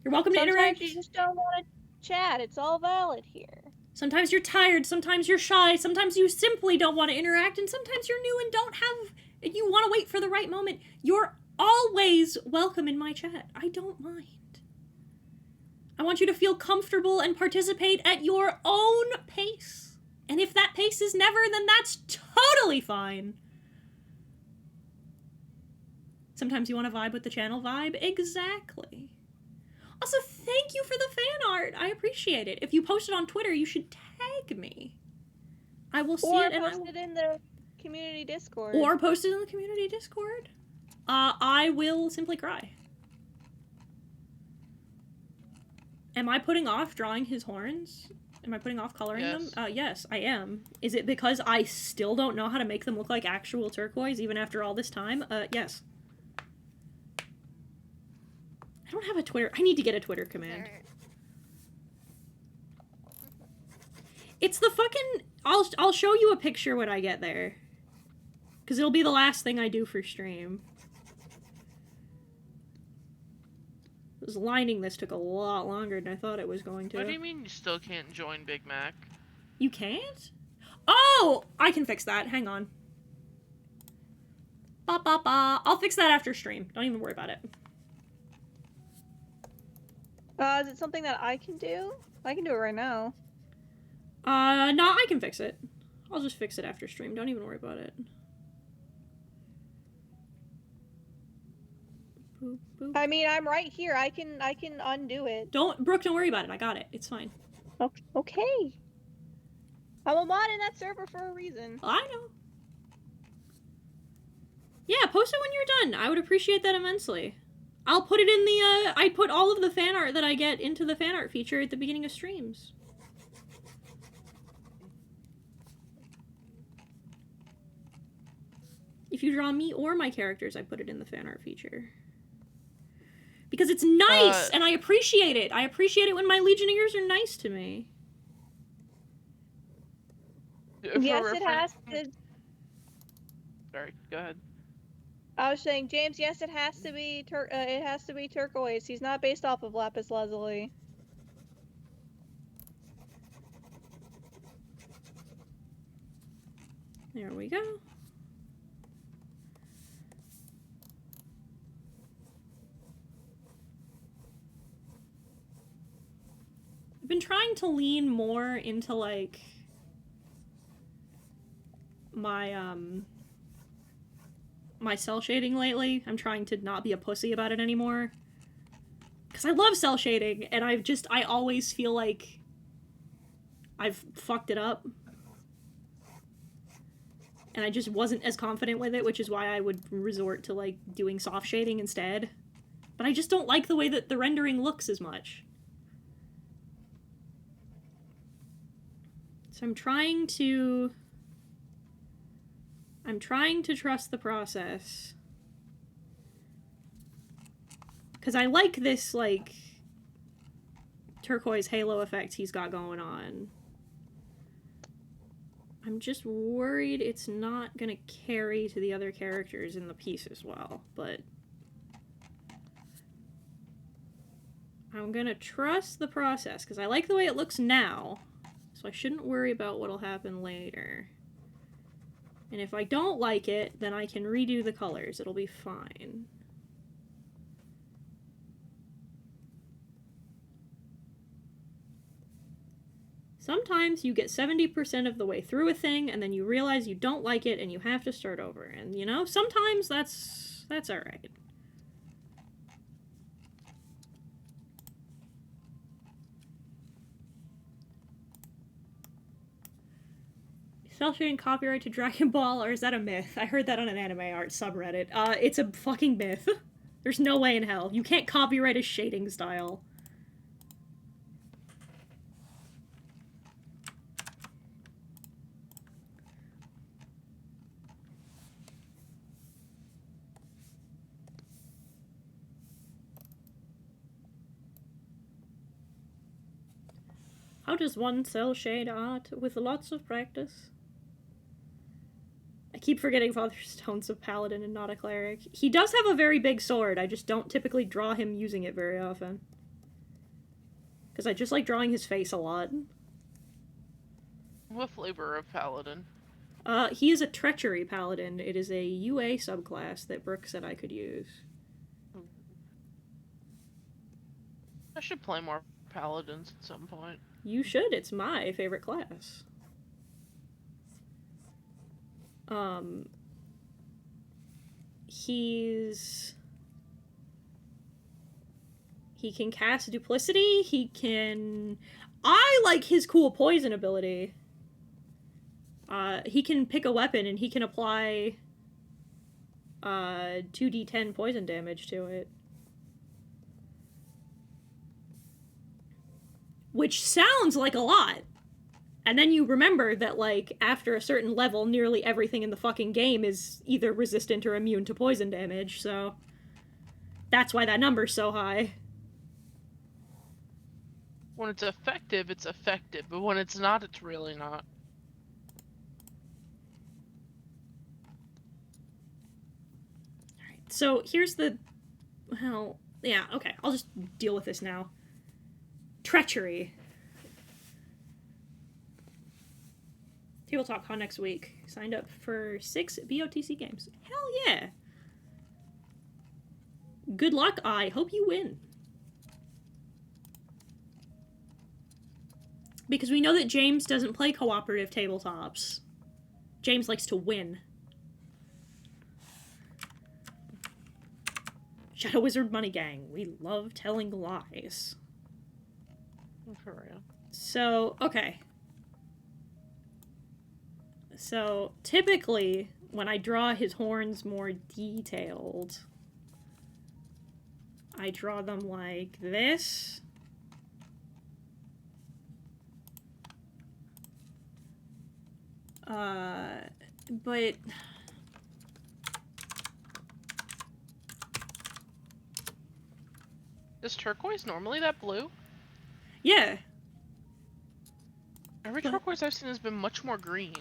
You're welcome to interact. Sometimes you just don't want to chat. It's all valid here. Sometimes you're tired, sometimes you're shy, sometimes you simply don't want to interact, and sometimes you're new and you want to wait for the right moment. You're always welcome in my chat. I don't mind. I want you to feel comfortable and participate at your own pace. And if that pace is never, then that's totally fine. Sometimes you want to vibe with the channel vibe. Exactly. Also, thank you for the fan art. I appreciate it. If you post it on Twitter, you should tag me. I will see it and post it in the community Discord. Or post it in the community Discord. I will simply cry. Am I putting off drawing his horns? Am I putting off coloring them? Yes, I am. Is it because I still don't know how to make them look like actual turquoise even after all this time? Yes. I don't have a Twitter. I need to get a Twitter command. It's the fucking... I'll show you a picture when I get there. Because it'll be the last thing I do for stream. Because lining this took a lot longer than I thought it was going to. What do you mean you still can't join Big Mac? You can't? Oh! I can fix that. Hang on. Ba-ba-ba. I'll fix that after stream. Don't even worry about it. Is it something that I can do? I can do it right now. No, I can fix it. I'll just fix it after stream. Don't even worry about it. Boop, boop. I mean, I'm right here. I can undo it. Brooke, don't worry about it. I got it. It's fine. Okay. I'm a mod in that server for a reason. I know. Yeah, post it when you're done. I would appreciate that immensely. I'll put it in the, I put all of the fan art that I get into the fan art feature at the beginning of streams. If you draw me or my characters, I put it in the fan art feature. Because it's nice, and I appreciate it. I appreciate it when my Legionnaires are nice to me. Yes, it has to. Sorry, go ahead. I was saying, James. Yes, it has to be. It has to be turquoise. He's not based off of lapis lazuli. There we go. I've been trying to lean more into, like, my cell shading lately. I'm trying to not be a pussy about it anymore. Because I love cell shading, and I always feel like I've fucked it up. And I just wasn't as confident with it, which is why I would resort to, like, doing soft shading instead. But I just don't like the way that the rendering looks as much. So I'm trying to trust the process. Because I like this, like, turquoise halo effect he's got going on. I'm just worried it's not gonna carry to the other characters in the piece as well, but I'm gonna trust the process, because I like the way it looks now, so I shouldn't worry about what'll happen later. And if I don't like it, then I can redo the colors. It'll be fine. Sometimes you get 70% of the way through a thing, and then you realize you don't like it, and you have to start over. And, you know, sometimes that's alright. Cell shading copyright to Dragon Ball, or is that a myth? I heard that on an anime art subreddit. It's a fucking myth. There's no way in hell. You can't copyright a shading style. How does one cell shade art with lots of practice? I keep forgetting Father Stone's a paladin and not a cleric. He does have a very big sword, I just don't typically draw him using it very often. Because I just like drawing his face a lot. What flavor of paladin? He is a treachery paladin. It is a UA subclass that Brooke said I could use. I should play more paladins at some point. You should, it's my favorite class. He can cast duplicity, I like his cool poison ability. He can pick a weapon and he can apply 2d10 poison damage to it. Which sounds like a lot. And then you remember that, like, after a certain level, nearly everything in the fucking game is either resistant or immune to poison damage, so that's why that number's so high. When it's effective, but when it's not, it's really not. Alright, so here's the... Well, yeah, okay, I'll just deal with this now. Treachery. Tabletop Con next week. Signed up for 6 BOTC games. Hell yeah! Good luck, I hope you win. Because we know that James doesn't play cooperative tabletops. James likes to win. Shadow Wizard Money Gang. We love telling lies. For real. So, okay. So, typically, when I draw his horns more detailed, I draw them like this. But... Is turquoise normally that blue? Yeah. Every What? turquoise I've seen has been much more green.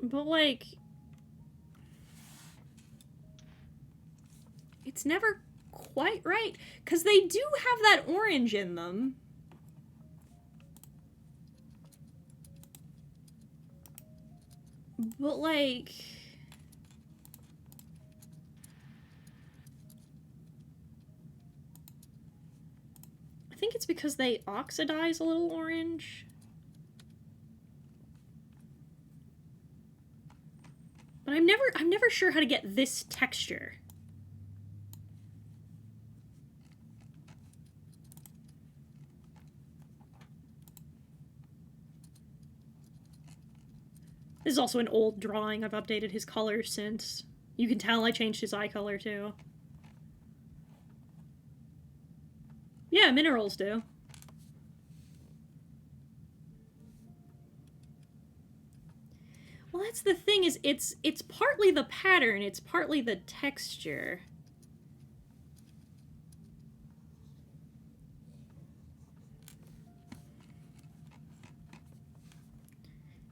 But, like... It's never quite right. Because they do have that orange in them. But, like... I think it's because they oxidize a little orange. But I'm never sure how to get this texture. This is also an old drawing. I've updated his color since. You can tell I changed his eye color too. Yeah, minerals do. Well, that's the thing, is it's partly the pattern, it's partly the texture.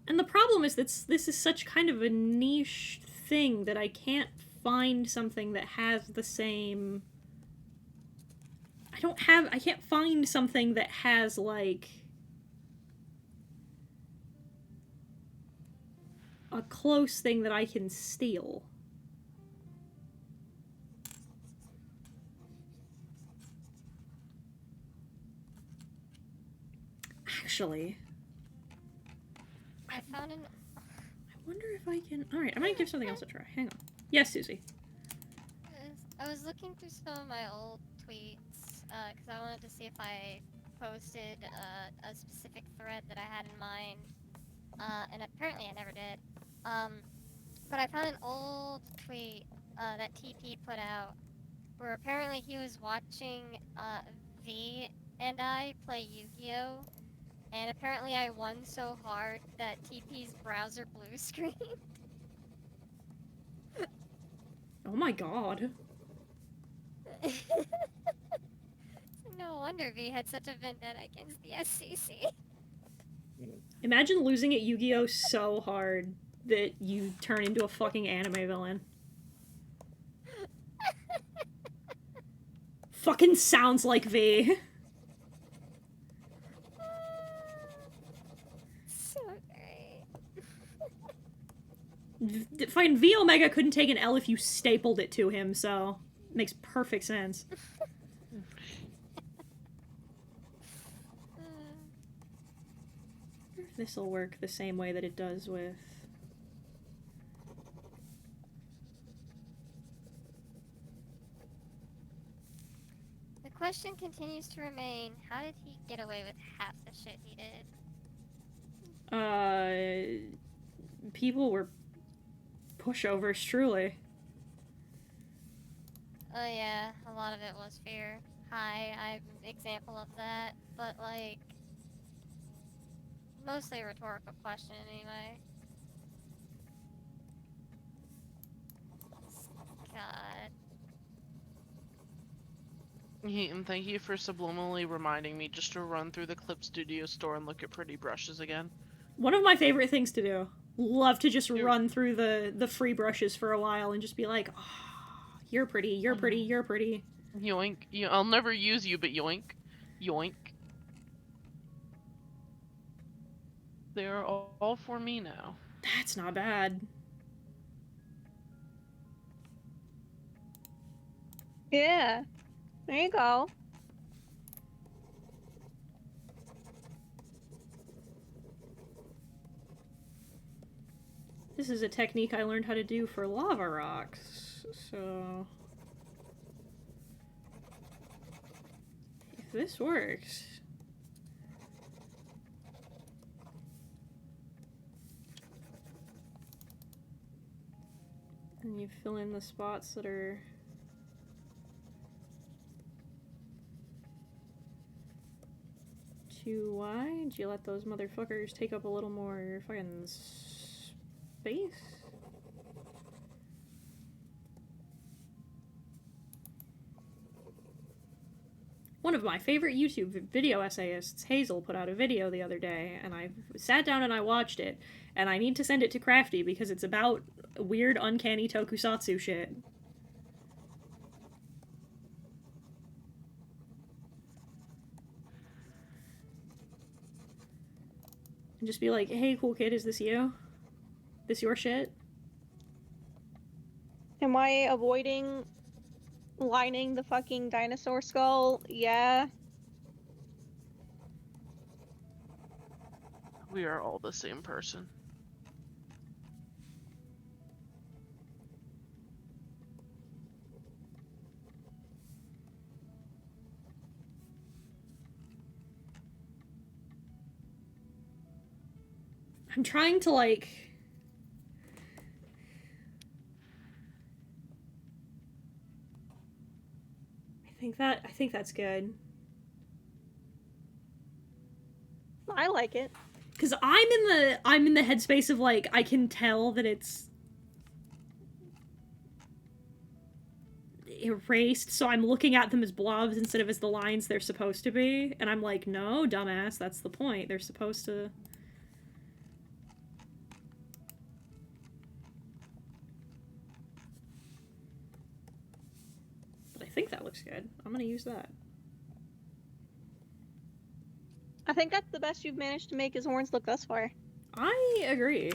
And the problem is that this is such kind of a niche thing that I can't find something that has the same... I can't find something that has, like... a close thing that I can steal. Actually... I found an. I wonder if I can... Alright, I might give something else a try. Hang on. Yes, Susie. I was looking through some of my old tweets because I wanted to see if I posted a specific thread that I had in mind, and apparently I never did. But I found an old tweet that TP put out where apparently he was watching V and I play Yu-Gi-Oh! And apparently I won so hard that TP's browser blue screen. Oh my god. No wonder V had such a vendetta against the SCC. Imagine losing at Yu-Gi-Oh! So hard that you turn into a fucking anime villain. Fucking sounds like V. So great. Fucking V Omega couldn't take an L if you stapled it to him, so... Makes perfect sense. This'll work the same way that it does with... The question continues to remain, how did he get away with half the shit he did? People were pushovers, truly. Oh yeah, a lot of it was fear. Hi, I'm an example of that, but like... Mostly a rhetorical question anyway. God. And thank you for subliminally reminding me just to run through the Clip Studio store and look at pretty brushes again. One of my favorite things to do. Love to just run through the free brushes for a while and just be like, oh, you're pretty, you're pretty, you're pretty. Yoink. I'll never use you, but yoink. Yoink. They're all for me now. That's not bad. Yeah. There you go. This is a technique I learned how to do for lava rocks, so... If this works... And you fill in the spots that are... too wide. You let those motherfuckers take up a little more fucking space. one of my favorite YouTube video essayists, Hazel, put out a video the other day, and I sat down and I watched it, and I need to send it to Crafty because it's about weird, uncanny tokusatsu shit. And just be like, hey, cool kid, is this you? This your shit? Am I avoiding lining the fucking dinosaur skull? Yeah. We are all the same person. I'm trying to, like... I think that's good. I like it. Cause I'm in the headspace of, like, I can tell that it's erased, so I'm looking at them as blobs instead of as the lines they're supposed to be, and I'm like, no, dumbass, that's the point. They're supposed to... But I think that looks good. I'm gonna use that. I think that's the best you've managed to make his horns look thus far. I agree.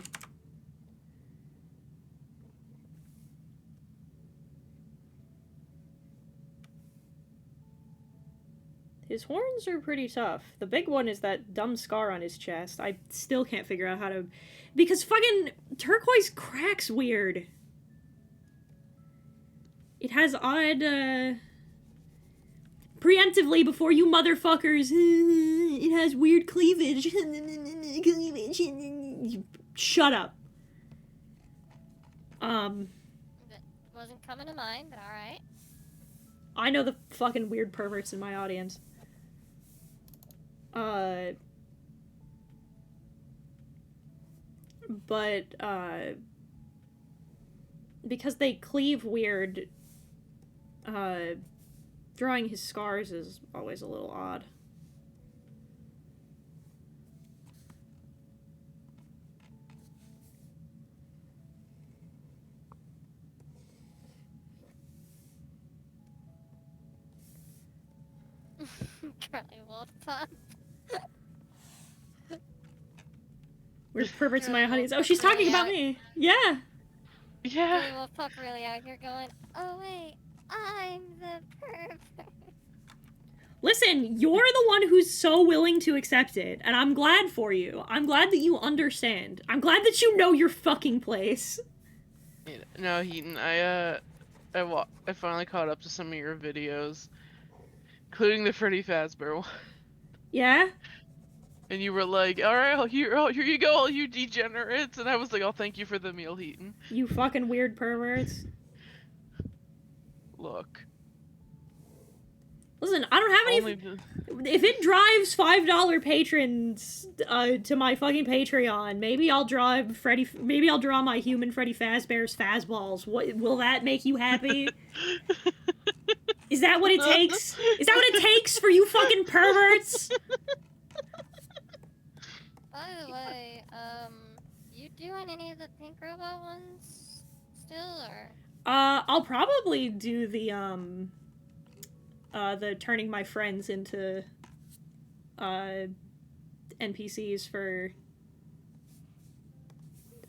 His horns are pretty tough. The big one is that dumb scar on his chest. I still can't figure out how to... Because fucking turquoise cracks weird. It has odd, preemptively, before you motherfuckers, it has weird cleavage. Shut up. That wasn't coming to mind, but alright. I know the fucking weird perverts in my audience. But, because they cleave weird, drawing his scars is always a little odd. Charlie Wolf Pup. Where's perverts in my audience? Oh, she's talking about me! Yeah! Yeah. Charlie Wolf Pup really out here going, oh wait, I'm the pervert. Listen, you're the one who's so willing to accept it, and I'm glad for you. I'm glad that you understand. I'm glad that you know your fucking place. No, Heaton, I finally caught up to some of your videos, including the Freddy Fazbear one. Yeah? And you were like, alright, here you go, all you degenerates. And I was like, oh, thank you for the meal, Heaton. You fucking weird perverts. Look. Listen, I don't have any... If it drives $5 patrons to my fucking Patreon, maybe I'll draw my human Freddy Fazbear's Fazballs. What, will that make you happy? Is that what it takes? Is that what it takes for you fucking perverts? By the way, you doing any of the pink robot ones still, or? I'll probably do the turning my friends into, NPCs for,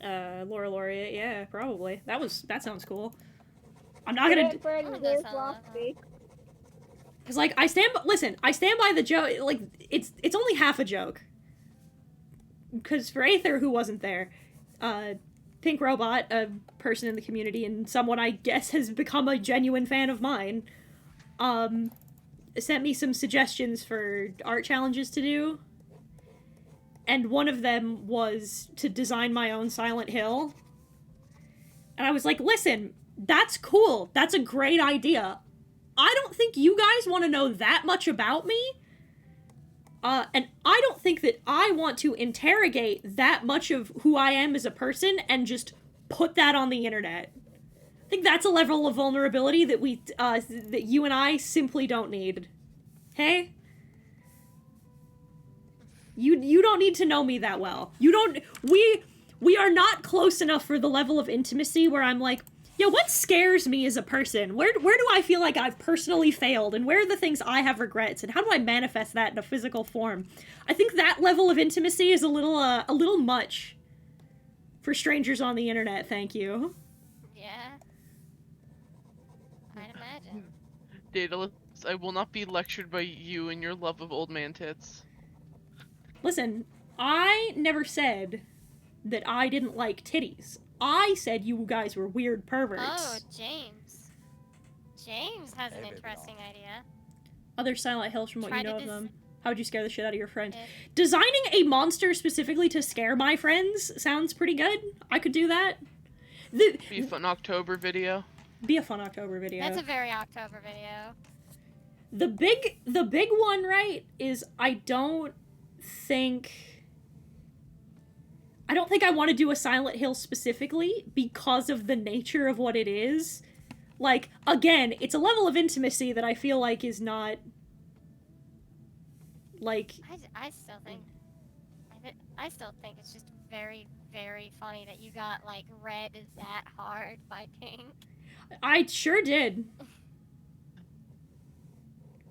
Laura Laureate. Yeah, probably. That sounds cool. I'm not gonna... Cause, like, I stand by the joke, like, it's only half a joke. Because for Aether, who wasn't there, Pink Robot, a person in the community and someone I guess has become a genuine fan of mine, sent me some suggestions for art challenges to do. And one of them was to design my own Silent Hill. And I was like, listen, that's cool. That's a great idea. I don't think you guys want to know that much about me. And I don't think that I want to interrogate that much of who I am as a person and just put that on the internet. I think that's a level of vulnerability that that you and I simply don't need. Hey? You don't need to know me that well. You don't we are not close enough for the level of intimacy where I'm like, yo, what scares me as a person? Where do I feel like I've personally failed, and where are the things I have regrets, and how do I manifest that in a physical form? I think that level of intimacy is a little much for strangers on the internet, thank you. Yeah. I'd imagine. Daedalus, I will not be lectured by you and your love of old man tits. Listen, I never said that I didn't like titties. I said you guys were weird perverts. Oh, James. James has Hey, an baby interesting idea. Other Silent Hills from what Try you to know of des- them. How would you scare the shit out of your friends? If- Designing a monster specifically to scare my friends sounds pretty good. I could do that. Be a fun October video. Be a fun October video. That's a very October video. The big one, right, is I don't think I want to do a Silent Hill specifically because of the nature of what it is. Like, again, it's a level of intimacy that I feel like is not like I still think I still think it's just very, very funny that you got like read that hard by Pink. I sure did.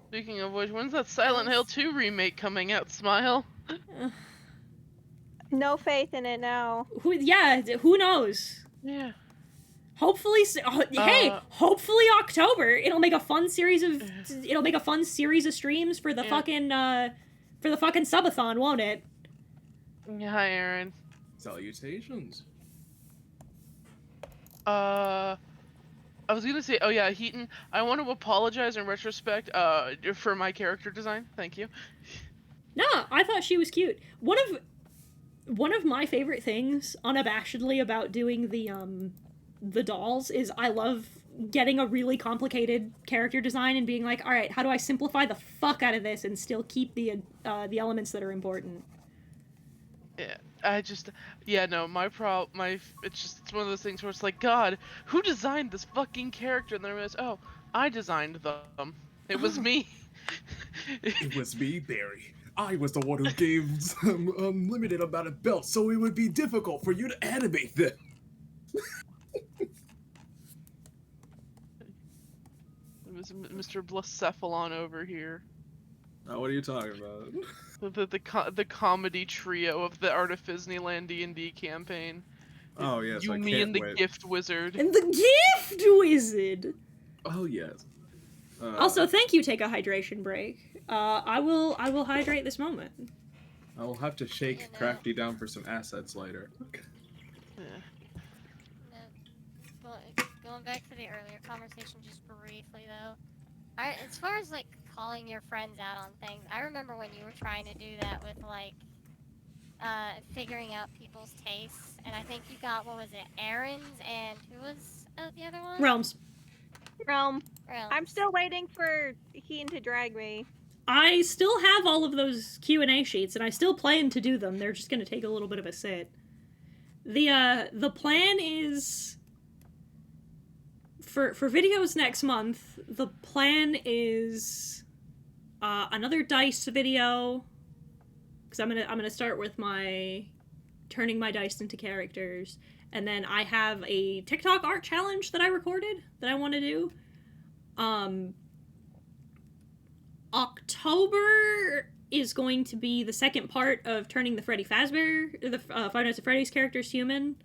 Speaking of which, when's that Silent Hill 2 remake coming out, Smile? No faith in it now. Who knows? Yeah. Hopefully, hey, hopefully October it'll make a fun series of streams for the fucking subathon, won't it? Hi, Aaron. Salutations. I was gonna say, oh yeah, Heaton, I want to apologize in retrospect, for my character design. Thank you. No, I thought she was cute. One of my favorite things, unabashedly, about doing the dolls is I love getting a really complicated character design and being like, all right, how do I simplify the fuck out of this and still keep the elements that are important? Yeah, it's one of those things where it's like, God, who designed this fucking character? And then I realized, oh, I designed them. It was me. It was me, Barry. I was the one who gave some unlimited amount of belts, so it would be difficult for you to animate them. It was Mr. Blacephalon over here. What are you talking about? The comedy trio of the Art of Disneyland D&D campaign. Oh yes, You, I me, can't and the wait. Gift Wizard. And the gift wizard. Oh yes. Also, thank you. Take a hydration break. I will hydrate this moment. I will have to shake You know. Crafty down for some assets later. Yeah. Well, going back to the earlier conversation just briefly though, as far as like calling your friends out on things, I remember when you were trying to do that with like figuring out people's tastes, and I think you got, what was it, Aaron's, and who was the other one? Realms. I'm Realms. still waiting for Keen to drag me. I still have all of those Q&A sheets, and I still plan to do them. They're just going to take a little bit of a sit. The plan is for videos next month. The plan is another dice video, because I'm gonna start with my turning my dice into characters, and then I have a TikTok art challenge that I recorded that I want to do. October is going to be the second part of turning the Freddy Fazbear, the Five Nights at Freddy's characters human.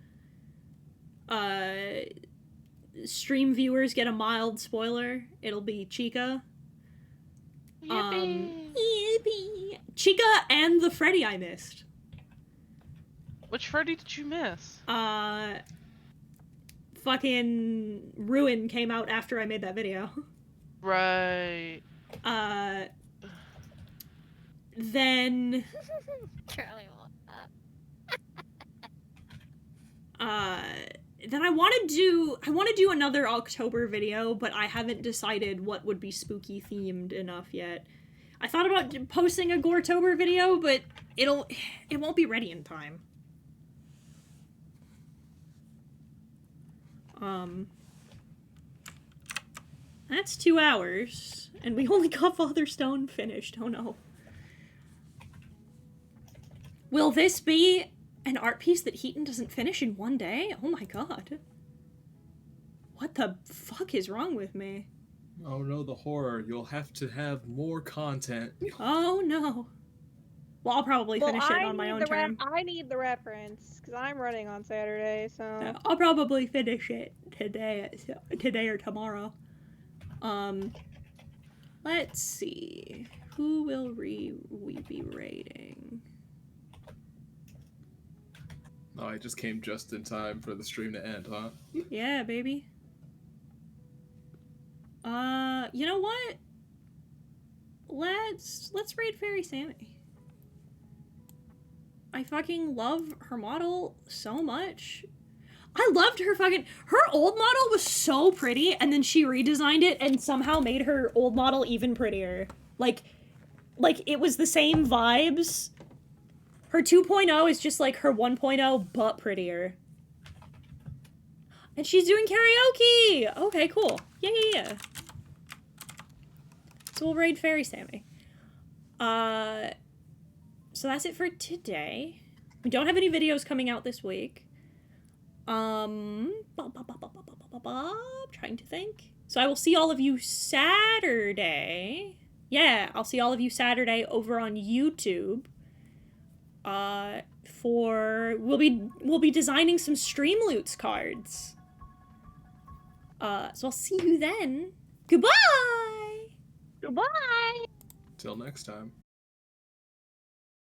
Stream viewers get a mild spoiler. It'll be Chica. Yippee. Chica and the Freddy I missed. Which Freddy did you miss? Fucking Ruin came out after I made that video. Right. Then Charlie will. then I want to do another October video, but I haven't decided what would be spooky themed enough yet. I thought about posting a Goretober video, but it won't be ready in time. That's 2 hours, and we only got Father Stone finished. Oh no. Will this be an art piece that Heaton doesn't finish in 1 day? Oh my god. What the fuck is wrong with me? Oh no, the horror. You'll have to have more content. Oh no. Well, I'll probably finish it on my own term. I need the reference, because I'm running on Saturday, so... I'll probably finish it today or tomorrow. Let's see. Who will we be rating? Oh, I just came just in time for the stream to end, huh? Yeah, baby. You know what? Let's raid Fairy Sammy. I fucking love her model so much. I loved her old model was so pretty, and then she redesigned it and somehow made her old model even prettier. Like it was the same vibes. Her 2.0 is just like her 1.0, but prettier. And she's doing karaoke! Okay, cool. Yeah. So we'll raid Fairy Sammy. So that's it for today. We don't have any videos coming out this week. Trying to think. So I will see all of you Saturday. Yeah, I'll see all of you Saturday over on YouTube. We'll be designing some Streamloots cards. So I'll see you then. Goodbye! Goodbye! Till next time.